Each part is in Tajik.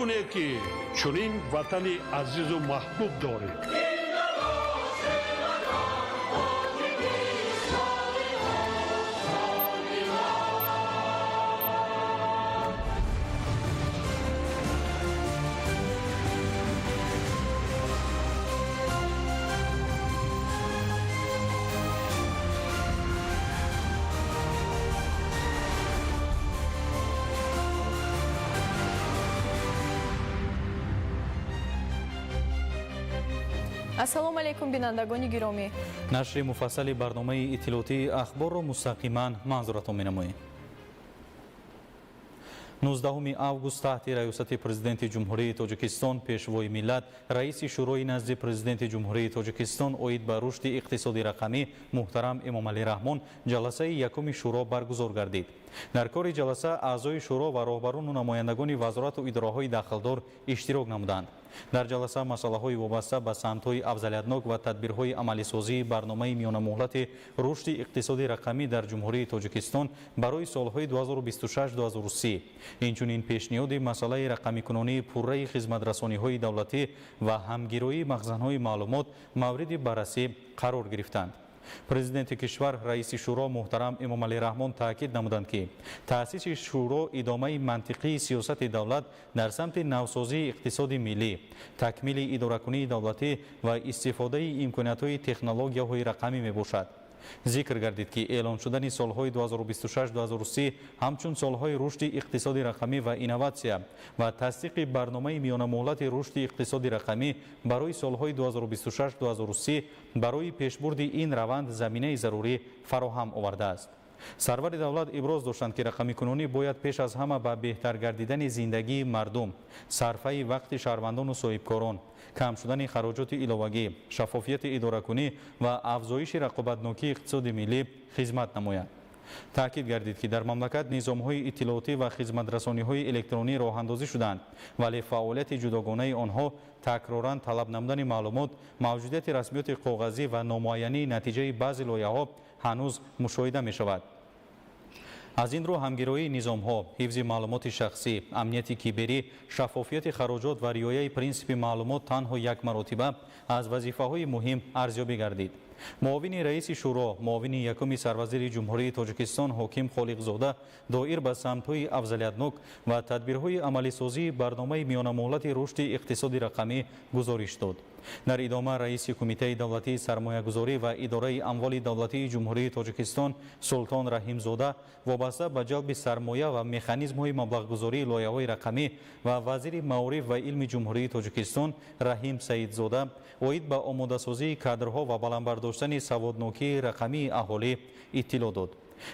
بدونه که چنین وطن عزیز و محبوب داریم. ассалому алайкум бинандагони гиромӣ. нашри муфассали барномаи иттилоотии ахборро мустақиман манзуратон менамоем. 19 август таҳти раёсати президенти ҷумҳурии тоҷикистон пешвои миллат раиси шӯрои назди президенти ҷумҳурии тоҷикистон оид ба рушди иқтисоди рақамӣ муҳтарам эмомалӣ раҳмон ҷаласаи якуми шӯро баргузор гардид. дар кори ҷаласа аъзои шӯро ва роҳбарону намояндагони вазорату идораҳои дахлдор иштирок намуданд. дар ҷаласа масъалаҳои вобаста ба самтҳои афзалиятнок ва тадбирҳои амалисозии барномаи миёнамуҳлати рушди иқтисоди рақамӣ дар ҷумҳурии тоҷикистон барои солҳои 2026-2030 инчунин пешниҳоди масъалаи рақамикунонии пурраи хизматрасониҳои давлатӣ ва ҳамгироии махзанҳои маълумот мавриди баррасӣ қарор гирифтанд. президенти кишвар раиси шӯро муҳтарам эмомалӣ раҳмон таъкид намуданд ки таъсиси шӯро идомаи мантиқии сиёсати давлат дар самти навсозии иқтисоди миллӣ, такмили идоракунии давлатӣ ва истифодаи имкониятҳои технологияҳои рақамӣ мебошад. зикр гардид ки эълон шудани солҳои 2026-2030 ҳамчун солҳои рушди иқтисоди рақамӣ ва инноватсия ва тасдиқи барномаи миёнамуҳлати рушди иқтисоди рақамӣ барои солҳои 2026-2030 барои пешбурди ин раванд заминаи зарурӣ фароҳам овардааст. сарвари давлат иброз доштанд ки рақамикунонӣ бояд пеш аз ҳама ба беҳтар гардидани зиндагии мардум, сарфаи вақти шаҳрвандону соҳибкорон, кам шудани хароҷоти иловагӣ, шаффофияти идоракунӣ ва афзоиши рақобатнокии иқтисоди миллӣ хизмат намояд. таъкид гардид ки дар мамлакат низомҳои иттилоотӣ ва хизматрасониҳои электронӣ роҳандозӣ шуданд, вале фаъолияти ҷудогонаи онҳо такроран талаб намудани маълумот, мавҷудияти расмиёти коғазӣ ва номуайянии натиҷаи баъзе лоиҳаҳо ҳанӯз мушоҳида мешавад. аз ин рӯ ҳамгироии низомҳо, ҳифзи маълумоти шахсӣ, амнияти киберӣ, шаффофияти хароҷот ва риояи принсипи маълумот танҳо як маротиба аз вазифаҳои муҳим арзёбӣ гардид. муовини раиси шӯро, муовини якуми сарвазири ҷумҳурии тоҷикистон ҳоким холиқзода доир ба самтҳои афзалиятнок ва тадбирҳои амалисозии барномаи миёнамуҳлати рушди иқтисоди рақамӣ гузориш дод. дар идома раиси кумитаи давлатии сармоягузорӣ ва идораи амволи давлатии ҷумҳурии тоҷикистон Султон Раҳимзода вобаста ба ҷалби сармоя ва механизмҳои маблағгузории лоиҳаҳои рақамӣ ва вазири маориф ва илми ҷумҳурии тоҷикистон Раҳим Саидзода оид ба омодасозии кадрҳо ва баландбардоштани саводнокии рақамии аҳолӣ иттилоъ дод.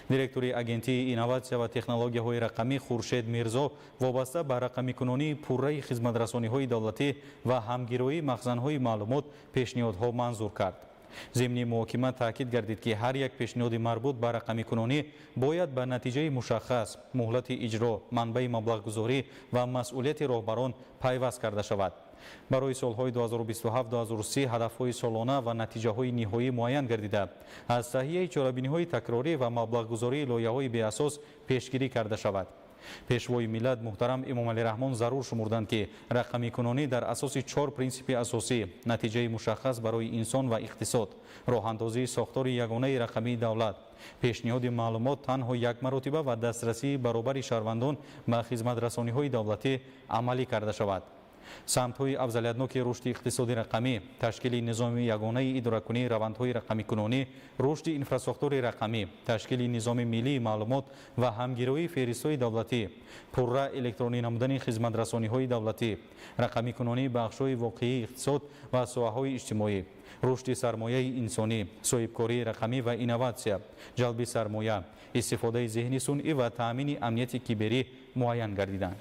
директори агентии инноватсия ва технологияҳои рақамӣ Хуршед Мирзо вобаста ба рақамикунонии пурраи хизматрасониҳои давлатӣ ва ҳамгироии махзанҳои маълумот пешниҳодҳо манзур кард. зимни муҳокима таъкид гардид ки ҳар як пешниҳоди марбут ба рақамикунонӣ бояд ба натиҷаи мушаххас, муҳлати иҷро, манбаи маблағгузорӣ ва масъулияти роҳбарон пайваст карда шавад. барои солҳои 2027-2030 ҳадафҳои солона ва натиҷаҳои ниҳоӣ муайян гардида аз таҳияи чорабиниҳои такрорӣ ва маблағгузории лоиҳаҳои беасос пешгирӣ карда шавад. пешвои миллат муҳтарам эмомалӣ раҳмон зарур шумурданд ки рақамикунонӣ дар асоси 4 принсипи асосӣ, натиҷаи мушаххас барои инсон ва иқтисод, роҳандозии сохтори ягонаи рақамии давлат, пешниҳоди маълумот танҳо як маротиба ва дастрасии баробари шаҳрвандон ба хизматрасониҳои давлатӣ амалӣ карда шавад. самтҳои афзалиятноки рушди иқтисоди рақамӣ, ташкили низоми ягонаи идоракунии равандҳои рақамикунонӣ, рушди инфраструктураи рақамӣ, ташкили низоми миллии маълумот ва ҳамгироии феҳристҳои давлатӣ, пурра электронӣ намудани хизматрасониҳои давлатӣ, рақамикунонии бахшҳои воқеии иқтисод ва соҳаҳои иҷтимоӣ, рушди сармояи инсонӣ, соҳибкории рақамӣ ва инноватсия, ҷалби сармоя, истифодаи зеҳни сунъӣ ва таъмини амнияти киберӣ муайян гардиданд.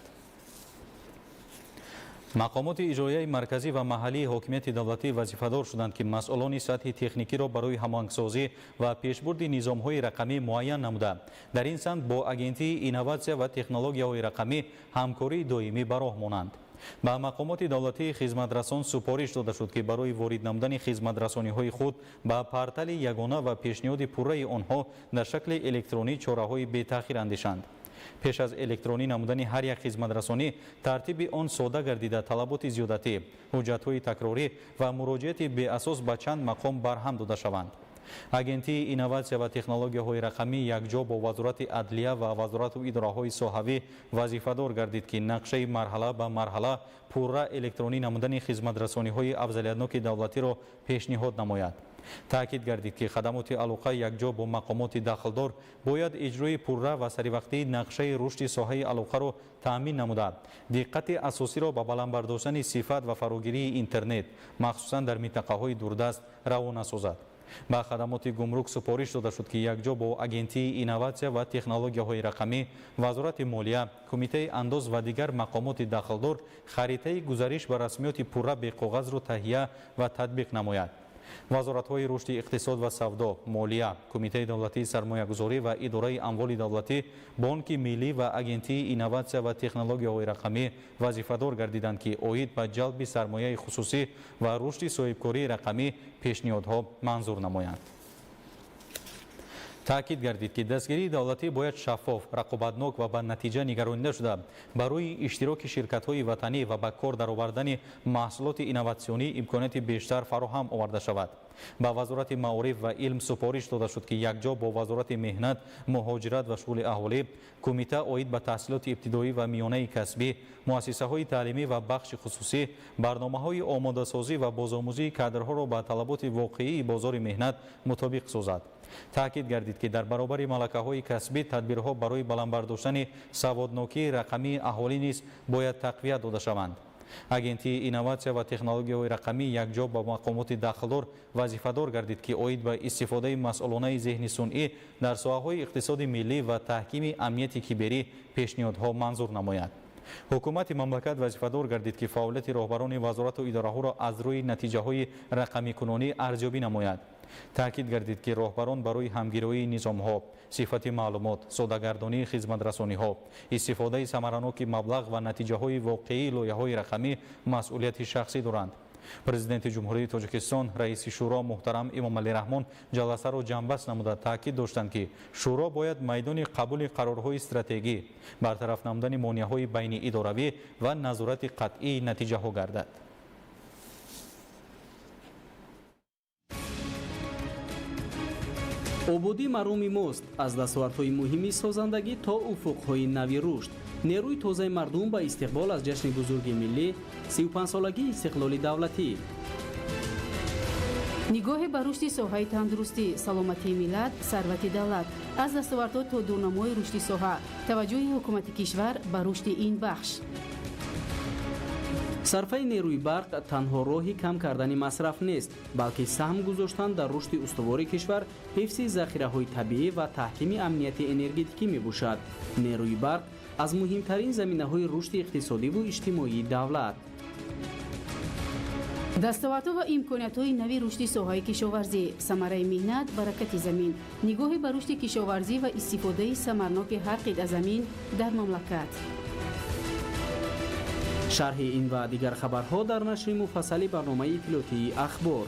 мақомоти иҷроияи марказӣ ва маҳаллии ҳокимияти давлатӣ вазифадор шуданд ки масъулони сатҳи техникиро барои ҳамоҳангсозӣ ва пешбурди низомҳои рақамӣ муайян намуда дар ин самт бо агентии инноватсия ва технологияҳои рақамӣ ҳамкории доимӣ ба роҳ монанд. ба мақомоти давлатии хизматрасон супориш дода шуд ки барои ворид намудани хизматрасониҳои худ ба портали ягона ва пешниҳоди пурраи онҳо дар шакли электронӣ чораҳои бетаъхир андешанд. پیش از الکترونی نمودن هر یک خدمترسانی ترتیب آن ساده گردیده طلبات زیادتی، حجت‌های تکراری و مراجعت بی اساس به چند مقام برهم داده شوند. агентии инноватсия ва технологияҳои рақамӣ якҷо бо вазорати адлия ва вазорату идораҳои соҳавӣ вазифадор гардид ки нақшаи марҳала ба марҳала пурра электронӣ намудани хизматрасониҳои афзалиятноки давлатиро пешниҳод намояд. таъкид гардид ки хадамоти алоқа якҷо бо мақомоти дахлдор бояд иҷрои пурра ва саривақтии нақшаи рушди соҳаи алоқаро таъмин намуда диққати асосиро ба баланд бардоштани сифат ва фарогирии интернет махсусан дар минтақаҳои дурдаст равона созад. ба хадамоти гумрук супориш дода шуд ки якҷо бо агентии инноватсия ва технологияҳои рақамӣ, вазорати молия, кумитаи андоз ва дигар мақомоти дахлдор харитаи гузариш ба расмиёти пурра беқоғазро таҳия ва татбиқ намояд. вазоратҳои рушди иқтисод ва савдо, молия, кумитаи давлатии сармоягузорӣ ва идораи амволи давлатӣ, бонки миллӣ ва агентии инноватсия ва технологияҳои рақамӣ вазифадор гардиданд ки оид ба ҷалби сармояи хусусӣ ва рушди соҳибкории рақамӣ пешниҳодҳо манзур намоянд. таъкид гардид ки дастгирии давлатӣ бояд шаффоф, рақобатнок ва ба натиҷа нигаронида шуда ба рӯи иштироки ширкатҳои ватанӣ ва ба кор даровардани маҳсулоти инноватсионӣ имконияти бештар фароҳам оварда шавад. ба вазорати маориф ва илм супориш дода шуд ки якҷо бо вазорати меҳнат, муҳоҷират ва шуғули аҳолӣ, кумита оид ба таҳсилоти ибтидоӣ ва миёнаи касбӣ, муассисаҳои таълимӣ ва бахши хусусӣ барномаҳои омодасозӣ ва бозомӯзии кадрҳоро ба талаботи воқеии бозори меҳнат мутобиқ созад. таъкид гардид ки дар баробари малакаҳои касбӣ тадбирҳо барои баландбардоштани саводнокии рақамии аҳолӣ низ бояд тақвият дода шаванд. агентии инноватсия ва технологияҳои рақамӣ якҷо ба мақомоти дахлдор вазифадор гардид ки оид ба истифодаи масъулонаи зеҳни сунъӣ дар соҳаҳои иқтисоди миллӣ ва таҳкими амнияти киберӣ пешниҳодҳо манзур намояд. ҳукумати мамлакат вазифадор гардид ки фаъолияти роҳбарони вазорату идораҳоро аз рӯи натиҷаҳои рақамикунонӣ арзёбӣ намояд. таъкид гардид ки роҳбарон барои ҳамгироии низомҳо, сифати маълумот, содагардонии хизматрасониҳо, истифодаи самараноки маблағ ва натиҷаҳои воқеии лоиҳаҳои рақамӣ масъулияти шахсӣ доранд. президенти ҷумҳурии Тоҷикистон раиси шуро муҳтарам Эмомалӣ Раҳмон ҷаласаро ҷамъбаст намуда таъкид доштанд ки шуро бояд майдони қабули қарорҳои стратегӣ, бартараф намудани монеаҳои байниидоравӣ ва назорати қатъии натиҷаҳо гардад. ободӣ марҳуми мост аз дастовардҳои муҳими созандагӣ то уфуқҳои нави рушд. нерӯи тозаи мардум ба истиқбол аз ҷашни бузурги миллӣ 35-солагии истиқлоли давлатӣ. нигоҳе ба рушди соҳаи тандурустӣ, саломатии миллат, сарвати давлат, аз дастовардҳо то дурнамои рушди соҳа, таваҷҷӯҳи ҳукумати кишвар ба рушди ин бахш. сарфаи нерӯи барқ танҳо роҳи кам кардани масраф нест, балки саҳм гузоштан дар рушди устувори кишвар, ҳифзи захираҳои табиӣ ва таҳкими амнияти энергетикӣ мебошад. нерӯи барқ аз муҳимтарин заминаҳои рушди иқтисодиву иҷтимоии давлат. дастовардҳо ва имкониятҳои нави рушди соҳаи кишоварзӣ, самараи меҳнат, баракати замин, нигоҳи ба рушди кишоварзӣ ва истифодаи самарноки ҳар қитъа замин дар мамлакат. шарҳи ин ва дигар хабарҳо дар нашри муфассали барномаи иттилоотии ахбор.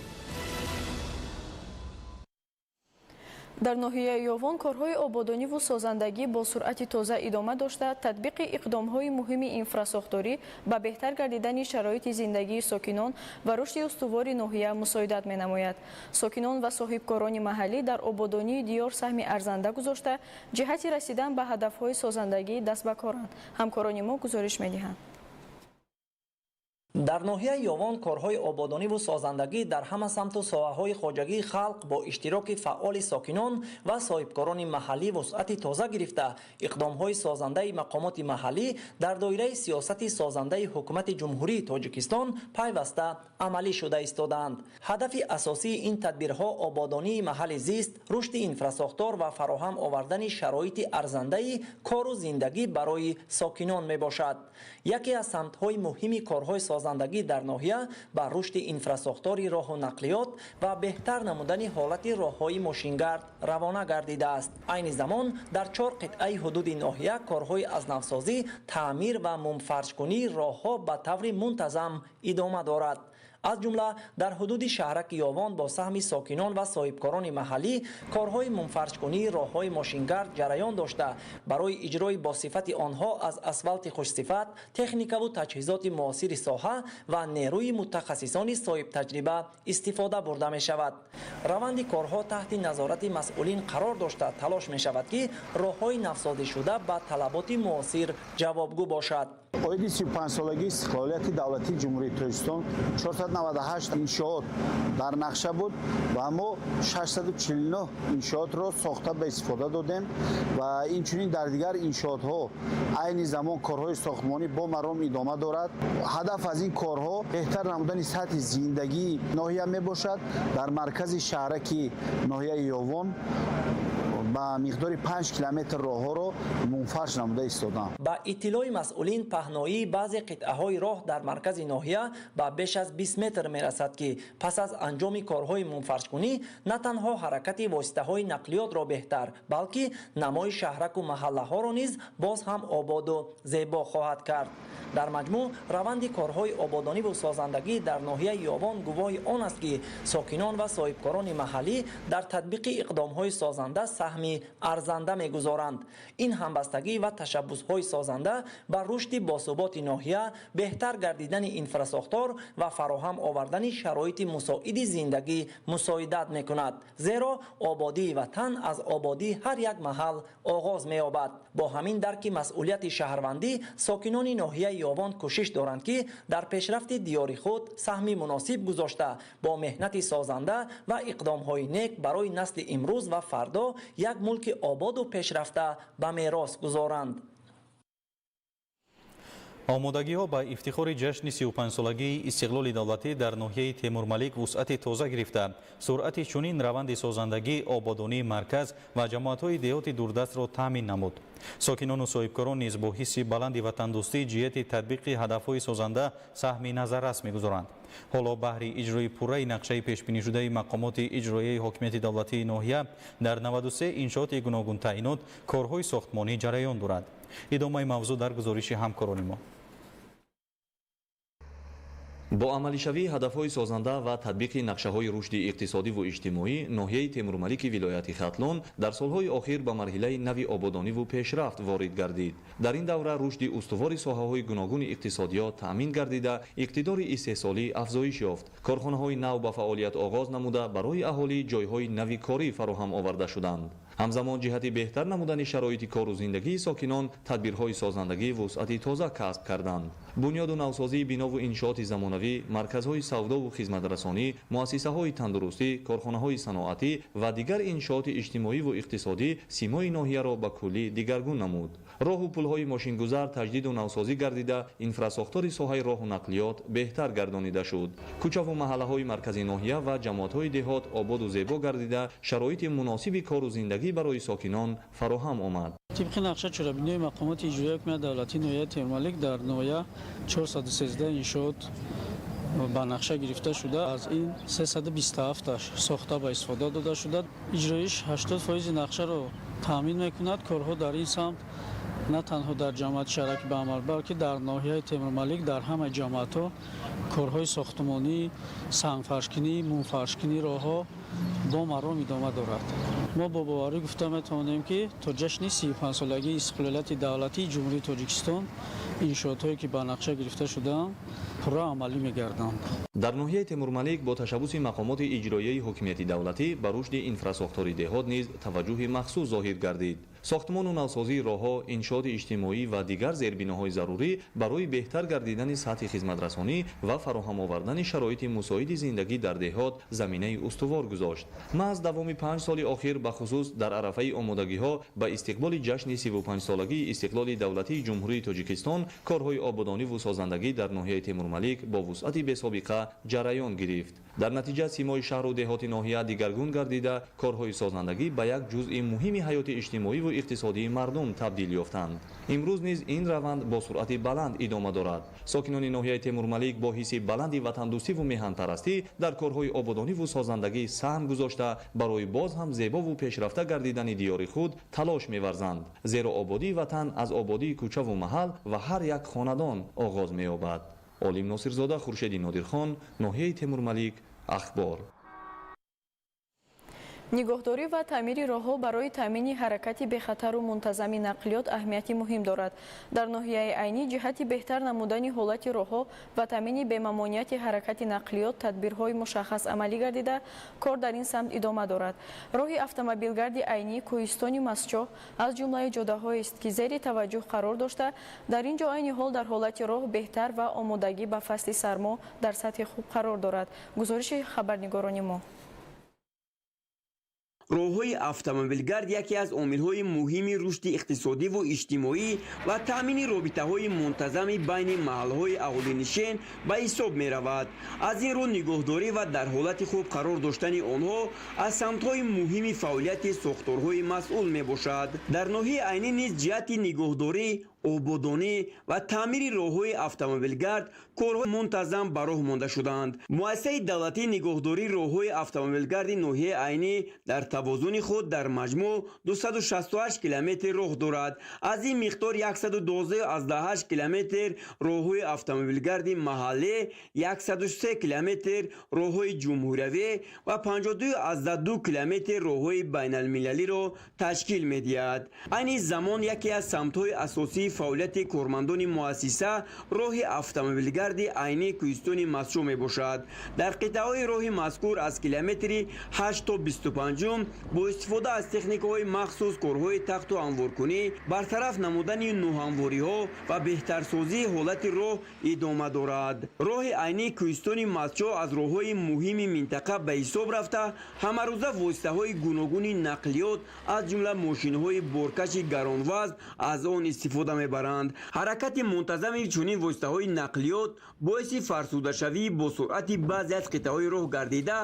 дар ноҳияи Ёвон корҳои ободониву созандагӣ бо суръати тоза идома дошта, татбиқи иқдомҳои муҳими инфрасохторӣ ба беҳтар гардидани шароити зиндагии сокинон ва рушди устувори ноҳия мусоидат менамояд. сокинон ва соҳибкорони маҳаллӣ дар ободонии диёр саҳми арзанда гузошта, ҷиҳати расидан ба ҳадафҳои созандагӣ даст ба коранд. ҳамкорони мо гузориш медиҳанд. дар ноҳияи Ёвон корҳои ободониву созандагӣ дар ҳама самту соҳаҳои хоҷагии халқ бо иштироки фаъоли сокинон ва соҳибкорони маҳаллӣ вусъати тоза гирифта, иқдомҳои созандаи мақомоти маҳаллӣ дар доираи сиёсати созандаи ҳукумати ҷумҳурии Тоҷикистон пайваста амалӣ шуда истоданд. ҳадафи асосии ин тадбирҳо ободонии маҳалли зист, рушди инфрасохтор ва фароҳам овардани шароити арзандаи кору зиндагӣ барои сокинон мебошад. яке аз самтҳои муҳими корҳои созандагӣ дар ноҳия ба рушди инфрасохтори роҳу нақлиёт ва беҳтар намудани ҳолати роҳҳои мошингард равона гардидааст. айни замон дар 4 қитъаи ҳудуди ноҳия корҳои азнавсозӣ, таъмир ва мумфаршкунии роҳҳо ба таври мунтазам идома дорад. аз ҷумла дар ҳудуди шаҳраки Ёвон бо саҳми сокинон ва соҳибкорони маҳаллӣ корҳои мунфарҷкунии роҳҳои мошингард ҷараён дошта, барои иҷрои босифати онҳо аз асфалти хушсифат, техникаву таҷҳизоти муосири соҳа ва нерӯи мутахассисони соҳибтаҷриба истифода бурда мешавад. раванди корҳо таҳти назорати масъулин қарор дошта талош мешавад ки роҳҳои навсозишуда ба талаботи муосир ҷавобгӯ бошад. оиди 35-солагии истиқлолияти давлатии ҷумҳурии Тоҷикистон 498 иншоот дар нақша буд ва мо 649 иншоотро сохта ба истифода додем ва инчунин дар дигар иншоотҳо айни замон корҳои сохтмонӣ бо маром идома дорад. ҳадаф аз ин корҳо беҳтар намудани сатҳи зиндагии ноҳия мебошад. дар маркази шаҳраки ноҳияи Ёвон ба миқдори 5 километр роҳҳоро мунфарш намуда истодам. ба иттилои масъулин паҳноии баъзе қитъаҳои роҳ дар маркази ноҳия ба беш аз 20 метр мерасад ки пас аз анҷоми корҳои мунфарҷкунӣ на танҳо ҳаракати воситаҳои нақлиётро беҳтар, балки намои шаҳраку маҳаллаҳоро низ боз ҳам ободу зебо хоҳад кард. дар маҷмӯъ раванди корҳои ободониву созандагӣ дар ноҳияи Ёвон гувоҳи он аст ки сокинон ва соҳибкорони маҳаллӣ дар татбиқи иқдомҳои созанда саҳми арзанда мегузоранд. ин ҳамбастагӣ ва ташаббусҳои созанда ба рушди босуботи ноҳия, беҳтар гардидани инфрасохтор ва фароҳам овардани шароити мусоиди зиндагӣ мусоидат мекунад. зеро ободии ватан аз ободии ҳар як маҳал оғоз меёбад. бо ҳамин дарки масъулияти шаҳрвандӣ сокинони ноҳияи Ёвон кӯшиш доранд ки дар пешрафти диёри худ саҳми муносиб гузошта бо меҳнати созанда ва иқдомҳои нек барои насли имрӯз ва фардо як мулки ободу пешрафта ба мерос гузоранд. омодагиҳо ба ифтихори ҷашни 35-солагии истиқлоли давлатӣ дар ноҳияи Темурмалик вусъати тоза гирифта, суръати чунин раванди созандагӣ, ободонии марказ ва ҷамоатҳои деҳоти дурдастро таъмин намуд. сокинону соҳибкорон низ бо ҳисси баланди ватандӯстӣ ҷиҳати татбиқи ҳадафҳои созанда саҳми назаррас мегузоранд. ҳоло баҳри иҷрои пурраи нақшаи пешбинишудаи мақомоти иҷроияи ҳокимияти давлатии ноҳия дар 93 иншооти гуногун таъинот корҳои сохтмонӣ ҷараён дорад. идомаи мавзӯъ дар гузориши ҳамкорони мо. бо амалишавии ҳадафҳои созанда ва татбиқи нақшаҳои рушди иқтисодиву иҷтимоӣ ноҳияи Темурмалики вилояти Хатлон дар солҳои охир ба марҳилаи нави ободониву пешрафт ворид гардид. дар ин давра рушди устувори соҳаҳои гуногуни иқтисодиёт таъмин гардида, иқтидори истеҳсолӣ афзоиш ёфт. корхонаҳои нав ба фаъолият оғоз намуда барои аҳолӣ ҷойҳои нави корӣ фароҳам оварда шуданд. ҳамзамон ҷиҳати беҳтар намудани шароити кору зиндагии сокинон тадбирҳои созандагӣ вусъати тоза касб карданд. бунёду навсозии бинову иншооти замонавӣ, марказҳои савдову хизматрасонӣ, муассисаҳои тандурустӣ, корхонаҳои саноатӣ ва дигар иншооти иҷтимоиву иқтисодӣ симои ноҳияро ба куллӣ дигаргун намуд. роҳу пулҳои мошингузар таҷдиду навсозӣ гардида, инфрасохтори соҳаи роҳу нақлиёт беҳтар гардонида шуд. кӯчаву маҳаллаҳои маркази ноҳия ва ҷамоатҳои деҳот ободу зебо гардида, шароити муносиби кору зиндагӣ барои сокинон фароҳам омад. طبق نقشه چرابینی مقامات اجرایی حکومت دولتی ناحیه تیمورملک در ناحیه 413 انشاءات با نقشه گرفته شده، از این 327 ساخته به استفاده داده شده. اجرایش 80% نقشه را تامین میکند. کارها در این سمت نه تنها در جامعه شهرک به عمل بلکه در ناحیه تیمورملک در همه جامعات ها کارهای ساختمانی، سنگفرشکنی، مونفرشکنی راهها با مرام ادامه دارد. ما با باوری گفته میتوانیم که تا جشن 35 سالگی استقلالیت دولتی جمهوری تاجیکستان انشاءاتی که به نقشه گرفته شدند پورا عملی میگردند. дар ноҳияи Темурмалик бо ташаббуси мақомоти иҷроияи ҳокимияти давлатӣ ба рушди инфрасохтори деҳот низ таваҷҷӯҳи махсус зоҳир гардид. сохтмону навсозии роҳҳо, иншооти иҷтимоӣ ва дигар зербиноҳои зарурӣ барои беҳтар гардидани сатҳи хизматрасонӣ ва фароҳам овардани шароити мусоиди зиндагӣ дар деҳот заминаи устувор гузошт. маҳз давоми 5 соли охир бахусус дар арафаи омодагиҳо ба истиқболи ҷашни 35-солагии истиқлоли давлатии ҷумҳурии Тоҷикистон корҳои ободониву созандагӣ дар ноҳияи Темурмалик бо вусъати бесобиқа ҷараён гирифт. дар натиҷа симои шаҳру деҳоти ноҳия дигаргун гардида, корҳои созандагӣ ба як ҷузъи муҳими ҳаёти иҷтимоиву иқтисодии мардум табдил ёфтанд. имрӯз низ ин раванд бо суръати баланд идома дорад. сокинони ноҳияи Темурмалик бо ҳисси баланди ватандӯстиву меҳанпарастӣ дар корҳои ободониву созандагӣ саҳм гузошта барои боз ҳам зебову пешрафта гардидани диёри худ талош меварзанд. зеро ободии ватан аз ободии кӯчаву маҳал ва ҳар як хонадон оғоз меёбад. олим носирзода, хуршеди нодирхон, ноҳияи темурмалик, ахбор. нигоҳдорӣ ва таъмири роҳҳо барои таъмини ҳаракати бехатару мунтазами нақлиёт аҳамияти муҳим дорад. Дар ноҳияи айнӣ ҷиҳати беҳтар намудани ҳолати роҳҳо ва таъмини бемамонияти ҳаракати нақлиёт тадбирҳои мушаххас амалӣ гардида, кор дар ин самт идома дорад. роҳи автомобилгарди айнӣ кӯҳистони Масчоҳ аз ҷумлаи ҷодаҳоест, ки зери таваҷҷӯҳ қарор дошта, дар ин ҷо айни ҳол дар ҳолати роҳ беҳтар ва омодагӣ ба фасли сармо дар сатҳи хуб қарор дорад. гузориши хабарнигорони мо. роҳҳои автомобилгард яке аз омилҳои муҳими рушди иқтисодиву иҷтимоӣ ва таъмини робитаҳои мунтазами байни маҳаллҳои аҳолинишин ба ҳисоб меравад. аз ин рӯ нигоҳдорӣ ва дар ҳолати хуб қарор доштани онҳо аз самтҳои муҳими фаъолияти сохторҳои масъул мебошад. дар ноҳияи айнӣ низ ҷиҳати нигоҳдорӣ, ободонӣ ва таъмири роҳҳои автомобилгард корҳои мунтазам ба роҳ монда шуданд. муассисаи давлатии нигоҳдории роҳҳои автомобилгарди ноҳияи айнӣ дар тавозуни худ дар маҷмӯъ 268 километр роҳ дорад. аз ин миқдор 112,8 километр роҳҳои автомобилгарди маҳаллӣ, 103 километр роҳҳои ҷумҳуриявӣ ва 52,2 километр роҳҳои байналмилалиро ташкил медиҳад. айни замон яке аз самтҳои асосии фаъолияти кормандони муассиса роҳи автомобилгарди айни кӯҳистони Масчоҳ мебошад. дар қитъаҳои роҳи мазкур аз километри 8 то 25 бо истифода аз техникаҳои махсус корҳои тахту ҳамворкунӣ, бартараф намудани ноҳамвориҳо ва беҳтарсозии ҳолати роҳ идома дорад. роҳи айни кӯҳистони Масчоҳ аз роҳҳои муҳими минтақа ба ҳисоб рафта, ҳамарӯза воситаҳои гуногуни нақлиёт аз ҷумла мошинҳои боркаши гаронвазн аз он истифода мебаранд. ҳаракати мунтазами чунин воситаҳои нақлиёт боиси фарсудашавии бо суръати баъзе аз қитъаҳои роҳ гардида,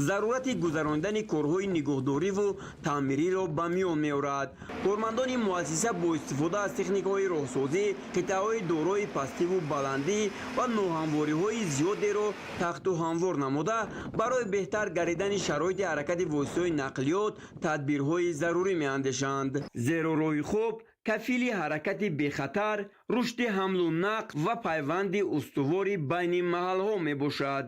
зарурати гузарондани корҳои нигоҳдориву таъмириро ба миён меорад. кормандони муассиса бо истифода аз техникаҳои роҳсозӣ, қитъаҳои дорои пастиву баландӣ ва ноҳамвориҳои зиёдеро тахту ҳамвор намуда, барои беҳтар гардидани шароити ҳаракати воситаҳои нақлиёт тадбирҳои зарурӣ меандешанд. зеро роҳи хуб кафили ҳаракати бехатар, рушди ҳамлу нақл ва пайванди устувори байни маҳаллҳо мебошад.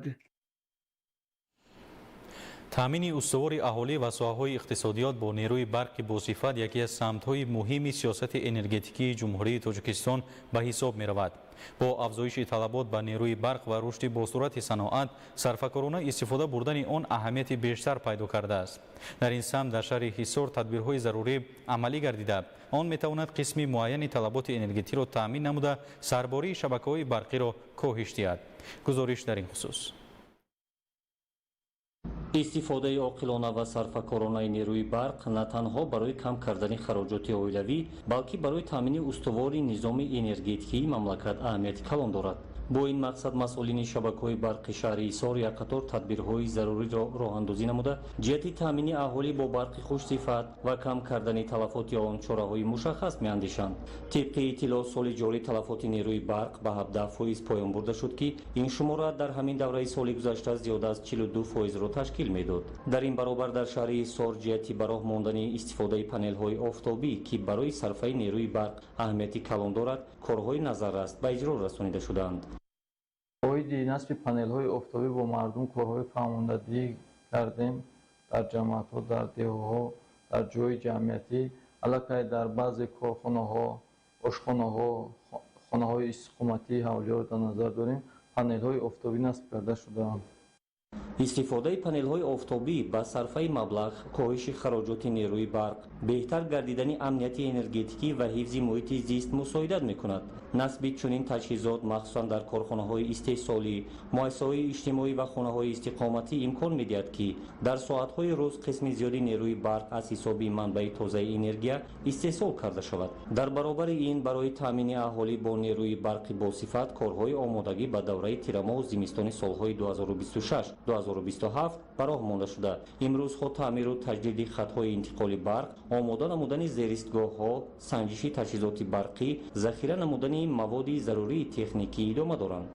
таъмини устувори аҳолӣ ва соҳаҳои иқтисодиёт бо нерӯи барқи босифат яке аз самтҳои муҳими сиёсати энергетикии ҷумҳурии Тоҷикистон ба ҳисоб меравад. бо афзоиши талабот ба нерӯи барқ ва рушди босуръати саноат, сарфакорона истифода бурдани он аҳамияти бештар пайдо кардааст. дар ин самт дар шаҳри ҳисор тадбирҳои зарурӣ амалӣ гардида, он метавонад қисми муайяни талаботи энергетиро таъмин намуда, сарбории шабакаҳои барқиро коҳиш диҳад. гузориш дар ин хусус. истифодаи оқилона ва сарфакоронаи нерӯи барқ на танҳо барои кам кардани хароҷоти оилавӣ, балки барои таъмини устувори низоми энергетикии мамлакат аҳамияти калон дорад. бо ин мақсад масъулини шабакаҳои барқи шаҳри ҳисор як қатор тадбирҳои заруриро роҳандозӣ намуда, ҷиҳати таъмини аҳолӣ бо барқи хушсифат ва кам кардани талафоти он чораҳои мушаххас меандешанд. тибқи иттилоъ, соли ҷорӣ талафоти нерӯи барқ ба 17% поён бурда шуд, ки ин шумора дар ҳамин давраи соли гузашта зиёда аз 42%-ро ташкил медод. дар ин баробар дар шаҳри ҳисор ҷиҳати ба роҳ мондани истифодаи панелҳои офтобӣ, ки барои сарфаи нерӯи барқ аҳамияти калон дорад, корҳои назарраст ба иҷро расонида шуданд. оиди насби панелҳои офтобӣ бо мардум корҳои фаҳмондагӣ кардем дар ҷамъиятҳо, дар деҳоҳо, дар ҷои ҷамъиятӣ, аллакай дар баъзе корхонаҳо, ошхонаҳо, хонаҳои истиқоматии ҳавлиёро дар назар дорем, панелҳои офтобӣ насб карда шудаанд. истифодаи панелҳои офтобӣ ба сарфаи маблағ, коҳиши хароҷоти нерӯи барқ, беҳтар гардидани амнияти энергетикӣ ва ҳифзи муҳити зист мусоидат мекунад. насби чунин таҷҳизот махсусан дар корхонаҳои истеҳсолӣ, муассисаҳои иҷтимоӣ ва хонаҳои истиқоматӣ имкон медиҳад, ки дар соатҳои рӯз қисми зиёди нерӯи барқ аз ҳисоби манбаи тозаи энергия истеҳсол карда шавад. дар баробари ин, барои таъмини аҳолӣ бо нерӯи барқи босифат, корҳои омодагӣ ба давраи тирамоҳу зимистони солҳои 2026-2027 ба роҳ монда шуда, имрӯзҳо таъмиру таҷдиди хатҳои интиқоли барқ, омода намудани зеристгоҳҳо, санҷиши таҷҳизоти барқӣ, захира намудани маводи зарурии техникӣ идома доранд.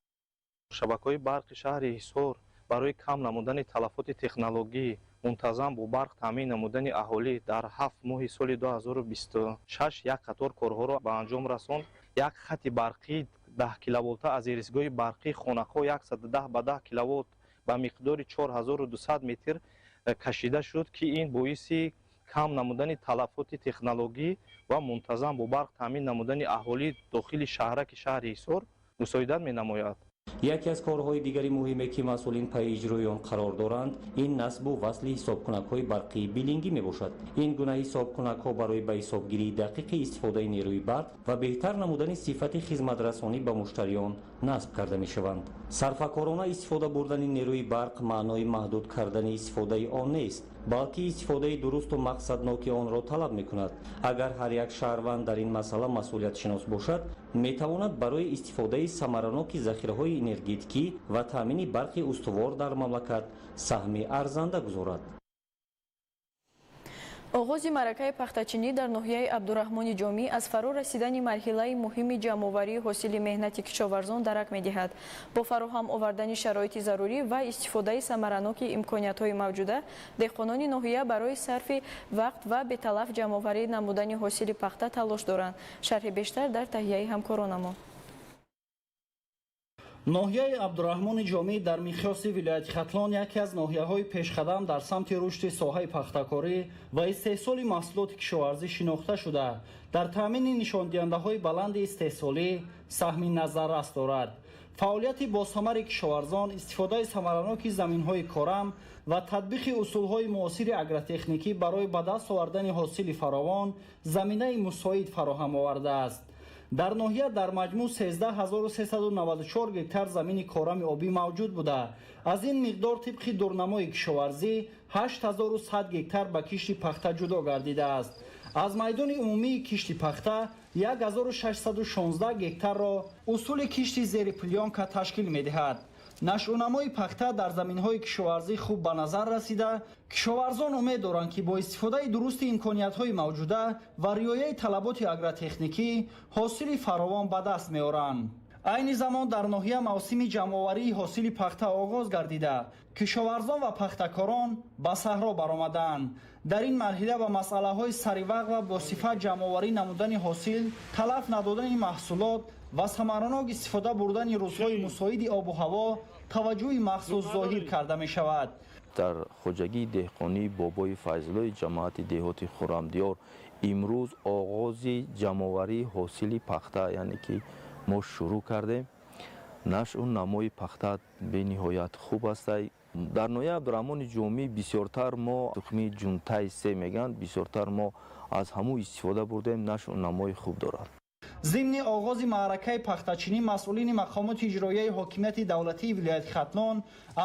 шабакаҳои барқи шаҳри ҳисор барои кам намудани талафоти технологӣ, мунтазам бо барқ таъмин намудани аҳолӣ дар 7 моҳи соли 2026 як қатор корҳоро ба анҷом расонд. як хати барқӣ 10 киловолта аз ирисгоҳи барқи хонақҳо 110 ба 10 киловолт ба миқдори 4200 метр кашида шуд, ки ин боиси кам намудани талафоти технологӣ ва мунтазам бо барқ таъмин намудани аҳолии дохили шаҳраки шаҳри Ҳисор мусоидат менамояд. яке аз корҳои дигари муҳиме ки масъулин паи иҷрои он қарор доранд ин насбу васли ҳисобкунакҳои барқии билингӣ мебошад. Ин гуна ҳисобкунакҳо барои ба ҳисобгирии дақиқи истифодаи нерӯи барқ ва беҳтар намудани сифати хизматрасонӣ ба муштариён насб карда мешаванд. сарфакорона истифода бурдани нерӯи барқ маънои маҳдуд кардани истифодаи он нест, балки истифодаи дурусту мақсадноки онро талаб мекунад. агар ҳар як шаҳрванд дар ин масъала масъулиятшинос бошад, метавонад барои истифодаи самараноки захираҳои энергетикӣ ва таъмини барқи устувор дар мамлакат саҳми арзанда гузорад. оғози маъракаи пахтачинӣ дар ноҳияи Абдураҳмони Ҷомӣ аз фаро расидани марҳилаи муҳими ҷамъоварии ҳосили меҳнати кишоварзон дарак медиҳад. бо фароҳам овардани шароити зарурӣ ва истифодаи самараноки имкониятҳои мавҷуда, деҳқонони ноҳия барои сарфи вақт ва беталаф ҷамъоварӣ намудани ҳосили пахта талош доранд. шарҳи бештар дар таҳияи ҳамкоронамо. ноҳияи Абдураҳмони Ҷомӣ дар миқёси вилояти Хатлон яке аз ноҳияҳои пешқадам дар самти рушди соҳаи пахтакорӣ ва истеҳсоли маҳсулоти кишоварзӣ шинохта шуда, дар таъмини нишондиҳандаҳои баланди истеҳсолӣ саҳми назаррас дорад. фаъолияти босамари кишоварзон, истифодаи самараноки заминҳои корам ва татбиқи усулҳои муосири агротехникӣ барои ба даст овардани ҳосили фаровон заминаи мусоид фароҳам овардааст. дар ноҳия дар маҷмӯъ 13394 гектар замини корами обӣ мавҷуд буда, аз ин миқдор тибқи дурнамои кишоварзӣ 8100 гектар ба кишти пахта ҷудо гардидааст. аз майдони умумии кишти пахта 1616 гектарро усули кишти зери плёнка ташкил медиҳад. нашъунамои пахта дар заминҳои кишоварзӣ хуб ба назар расида, кишоварзон умед доранд ки бо истифодаи дурусти имкониятҳои мавҷуда ва риояи талаботи агротехникӣ ҳосили фаровон ба даст меоранд. айни замон дар ноҳия мавсими ҷамъоварии ҳосили пахта оғоз гардида, кишоварзон ва пахтакорон ба саҳро баромаданд. дар ин марҳила ба масъалаҳои саривақт ва босифат ҷамъоварӣ намудани ҳосил, талаф надодани маҳсулот ва самаранок истифода бурдани рӯзҳои мусоиди обу ҳаво таваҷҷӯҳи махсус зоҳир карда мешавад. дар хоҷагии деҳқонӣ бобои файзуллои ҷамоати деҳоти хуррамдиёр имрӯз оғози ҷамъоварии ҳосили пахта яъне ки мо шурӯъ кардем. нашъу намои пахта бениҳоят хуб аст. дар ноҳияи Абдураҳмони Ҷомӣ бисёртар мо тухми ҷунтаи се мегӯянд, бисёртар мо аз ҳамун истифода бурдем. нашъу намои хуб дорад. зимни оғози маъракаи пахтачинӣ масъулини мақомоти иҷроияи ҳокимияти давлатии вилояти Хатлон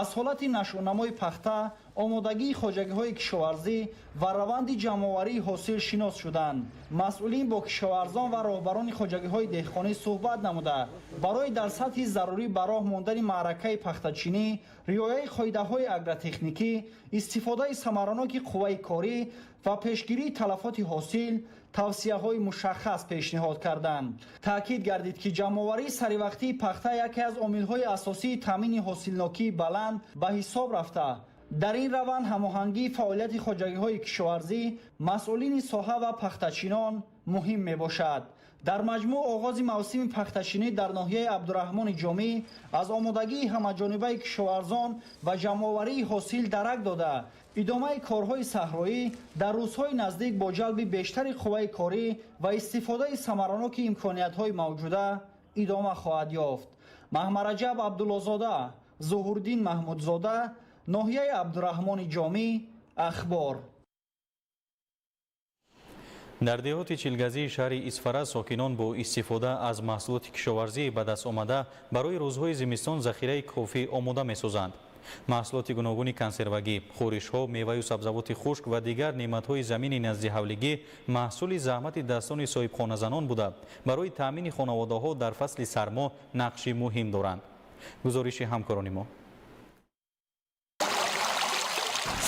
аз ҳолати нашъунамои пахта, омодагии хоҷагиҳои кишоварзӣ ва раванди ҷамъоварии ҳосил шинос шуданд. масъулин бо кишоварзон ва роҳбарони хоҷагиҳои деҳқонӣ суҳбат намуда, барои дар сатҳи зарурӣ ба роҳ мондани маъракаи пахтачинӣ, риояи қоидаҳои агротехникӣ, истифодаи самараноки қувваи корӣ ва пешгирии талафоти ҳосил тавсияҳои мушаххас пешниҳод карданд. таъкид гардид ки ҷамъоварии саривақтии пахта яке аз омилҳои асосии таъмини ҳосилнокии баланд ба ҳисоб рафта, дар ин раванд ҳамоҳангии фаъолияти хоҷагиҳои кишоварзӣ, масъулини соҳа ва пахтачинон муҳим мебошад. дар маҷмӯъ оғози мавсими пахтачинӣ дар ноҳияи Абдураҳмони Ҷомӣ аз омодагии ҳамаҷонибаи кишоварзон ва ҷамъоварии ҳосил дарак дода, идомаи корҳои саҳроӣ дар рӯзҳои наздик бо ҷалби бештари қувваи корӣ ва истифодаи самараноки имкониятҳои мавҷуда идома хоҳад ёфт. Маҳмараҷаб Абдуллозода, Зуҳурдин Маҳмудзода, ноҳияи Абдураҳмони Ҷомӣ, ахбор. дар деҳоти чилгазии шаҳри Исфара сокинон бо истифода аз маҳсулоти кишоварзии ба даст омада барои рӯзҳои зимистон захираи кофӣ омода месозанд. маҳсулоти гуногуни консервагӣ, хӯришҳо, меваю сабзавоти хушк ва дигар неъматҳои замини назди ҳавлигӣ маҳсули заҳмати дастони соҳибхоназанон буда барои таъмини хонаводаҳо дар фасли сармо нақши муҳим доранд. гузориши ҳамкорони мо.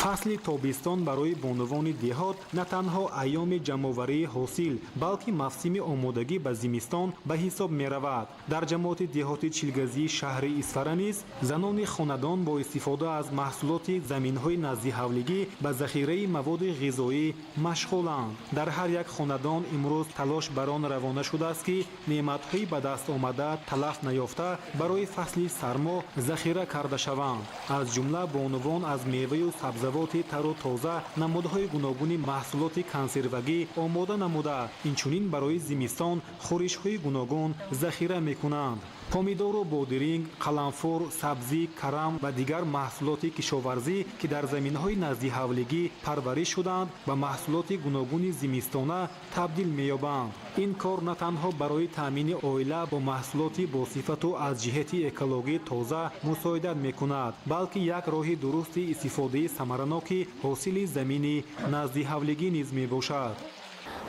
فصل تابستان برای بانوان دهات نه تنها ایام جمع‌آوری حاصل بلکه موسم آمادگی به زمستان به حساب می‌رود. در جماعت دهات چیلگزی شهر اصفهان نیز زنان خاندان با استفاده از محصولات زمین‌های نزد حولگی به ذخیره مواد غذایی مشغولند. در هر یک خاندان امروز تلاش بر آن روانه شده است که نعمت‌های به دست آمده تلف نیافته برای فصل سرما ذخیره کرده شوند. از جمله بانوان از میوه و سبزیجات تر و تازه نمودهای گوناگون محصولات کنسروگی آماده نموده اینچنین برای زمستان خورش‌های گوناگون ذخیره می‌کنند. پامیدور و بادرینگ، قلنفر، سبزی، کرم و دیگر محصولات کشاورزی که در زمین‌های نزد حولگی پرورش شدند به محصولات گوناگون زمستانه تبدیل می‌یابند. این کار نه تنها برای تامین عائله با محصولات با صفت و از جهت اکولوژی تازه مساعدت می‌کند، بلکه یک راه درست استفاده ثمرناک حاصل زمینی نزد حولگی نیز میباشد.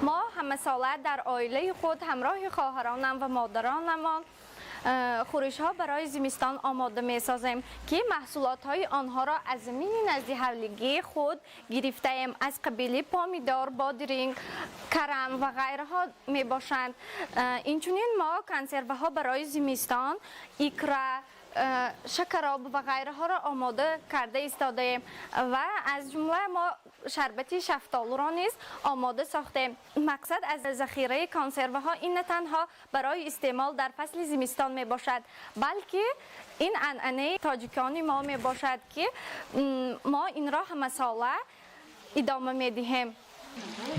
ما همه ساله در عائله خود همراه خواهرانم و مادرانمان خورش ها برای زمستان آماده می سازیم که محصولات های آنها را از زمین نزد حولگی خود گرفته ایم. از قبیل پامیدار، بادرینگ، کرم و غیره ها می باشند. اینچنین ما کنسرو ها برای زمستان، ایکره، شکراب و غیره ها را آماده کرده ایستادیم و از جمله ما شربت شفتالو را نیز آماده ساختیم. مقصد از ذخیره کنسرو ها این نه تنها برای استعمال در فصل زمستان می باشد بلکه این عنعنه تاجیکانی ما می باشد که ما این را همه ساله ادامه می دهیم.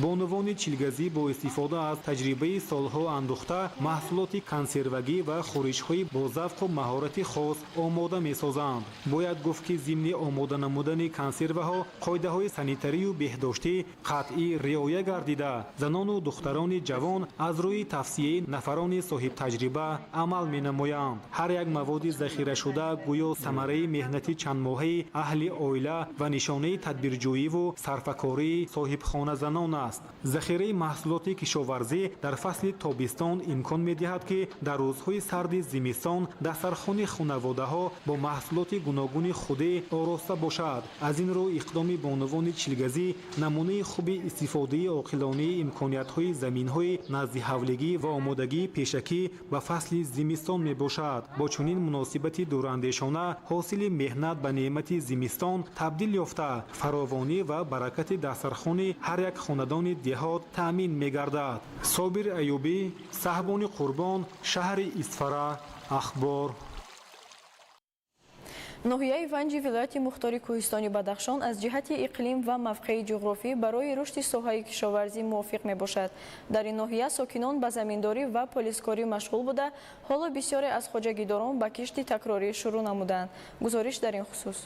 بانوان چیلگزی با استفاده از تجربه سالها اندوخته محصولات کنسروگی و خورش‌های با ذوق و مهارت خاص آماده می‌سازند. باید گفت که ضمن آماده نمودن کنسروها قاعده‌های سانیتری و بهداشتی قطعی رعایت گردیده زنان و دختران جوان از روی توصیه نفران صاحب تجربه عمل می‌نمایند. هر یک مواد ذخیره شده گویا ثمره مهنت چند ماهه اهل عائله و نشانه تدبیرجویی و صرفه‌کاری صاحب خانه زنان است. ذخیره محصولات کشاورزی در فصل تابستان امکان می‌دهد که در روزهای سرد زمستان دسترخوان خانواده‌ها با محصولات گوناگون خود آراسته باشد. از این رو اقدام بانوان چیلگزی نمونه خوب استفاده عاقلانه امکانیت‌های زمین‌های نزد حولگی و آمادگی پیشکی به فصل زمستان میباشد. با چنین مناسبت دوراندیشانه حاصل مهنت به نعمت زمستان تبدیل یافته فراوانی و برکت دسترخوان هر یک خاندان دهات تامین می‌گردد. صابر ایوبی، صاحبان قربان، شهر اصفهان. اخبار. ناحیه ونجی ولایت مختار کوهستانی بدخشان از جهت اقلیم و موقع جغرافی برای رشد ساحه کشاورزی موافق میباشد. در این ناحیه ساکنان به زمینداری و پلیسکاری مشغول بوده، حالا بسیاری از خواجگیداران به کشت تکراری شروع نمودند. گزارش در این خصوص.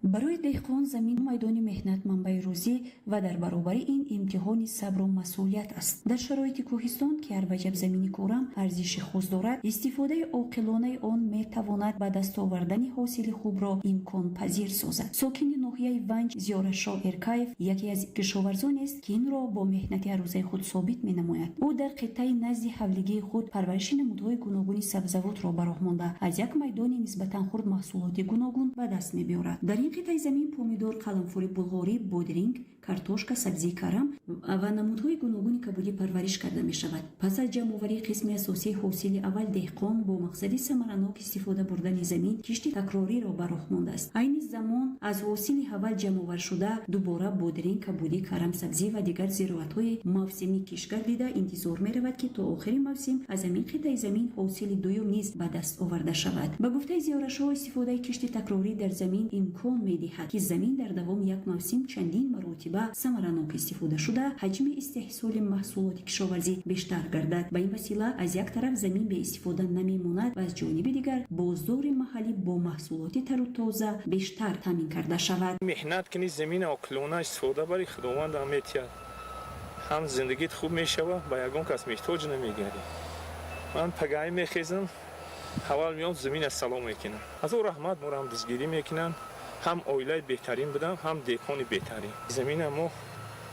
برای دهقان زمین میدان مهنت منبع روزی و در برابر این امتحان صبر و مسئولیت است. در شرایط کوهستان که هر وجب زمین کورم ارزش خاص دارد، استفاده عاقلانه آن میتواند به دست آوردن حاصل خوب را امکان پذیر سازد. ساکن ناحیه ونج زیارتشاه ارکایف یکی از کشاورزانی است که این را با مهنت هر روزه خود ثابت می‌نماید. او در قطعه نزد حولگی خود پرورش نمودهای گوناگون سبزیجات را براهمانده از یک میدان نسبتاً خرد محصولات گوناگون به دست می‌آورد. در این قطعه زمین پامیدور، قلنفر بلغاری، بادرینگ، کارتوشکا، سبزی کرم و نمودهای گوناگون کبودی پرورش کرده می شود. پس از جمع‌آوری قسم اساسی حاصل اول، دهقان با مقصد ثمرناک استفاده بردن زمین کشت تکراری را براه مانده است. عین زمان از حاصل اول جمع‌آور شده دوباره بادرینگ، کبودی، کرم، سبزی و دیگر زراعت‌های موسمی کشت گردیده انتظار می رود که تا آخر موسم از این قطعه زمین حاصل دوم نیز به دست آورده شود. به گفته زیارتشاه استفاده کشت تکراری در زمین امکان می دهد که زمین در دوام یک موسم چندین مرتبه ثمرناک استفاده شده، حجم استحصال محصولات کشاورزی بیشتر گردد. به این وسیله از یک طرف زمین به استفاده نمیماند و از جانب دیگر بازار محلی با محصولات تر و تازه بیشتر تامین کرده شود. مهنت کنی زمین عاقلانه استفاده بری خداوند امیتیه هم زندگیت خوب میشوه، با یگان کس محتاج نمیگردی. من پگاهی میخیزم، اول میام زمین از سلام میکنم، از او رحمت مرا هم دستگیری میکنن، هم عائله بهترین بدم، هم دهقان بهترین. زمین ما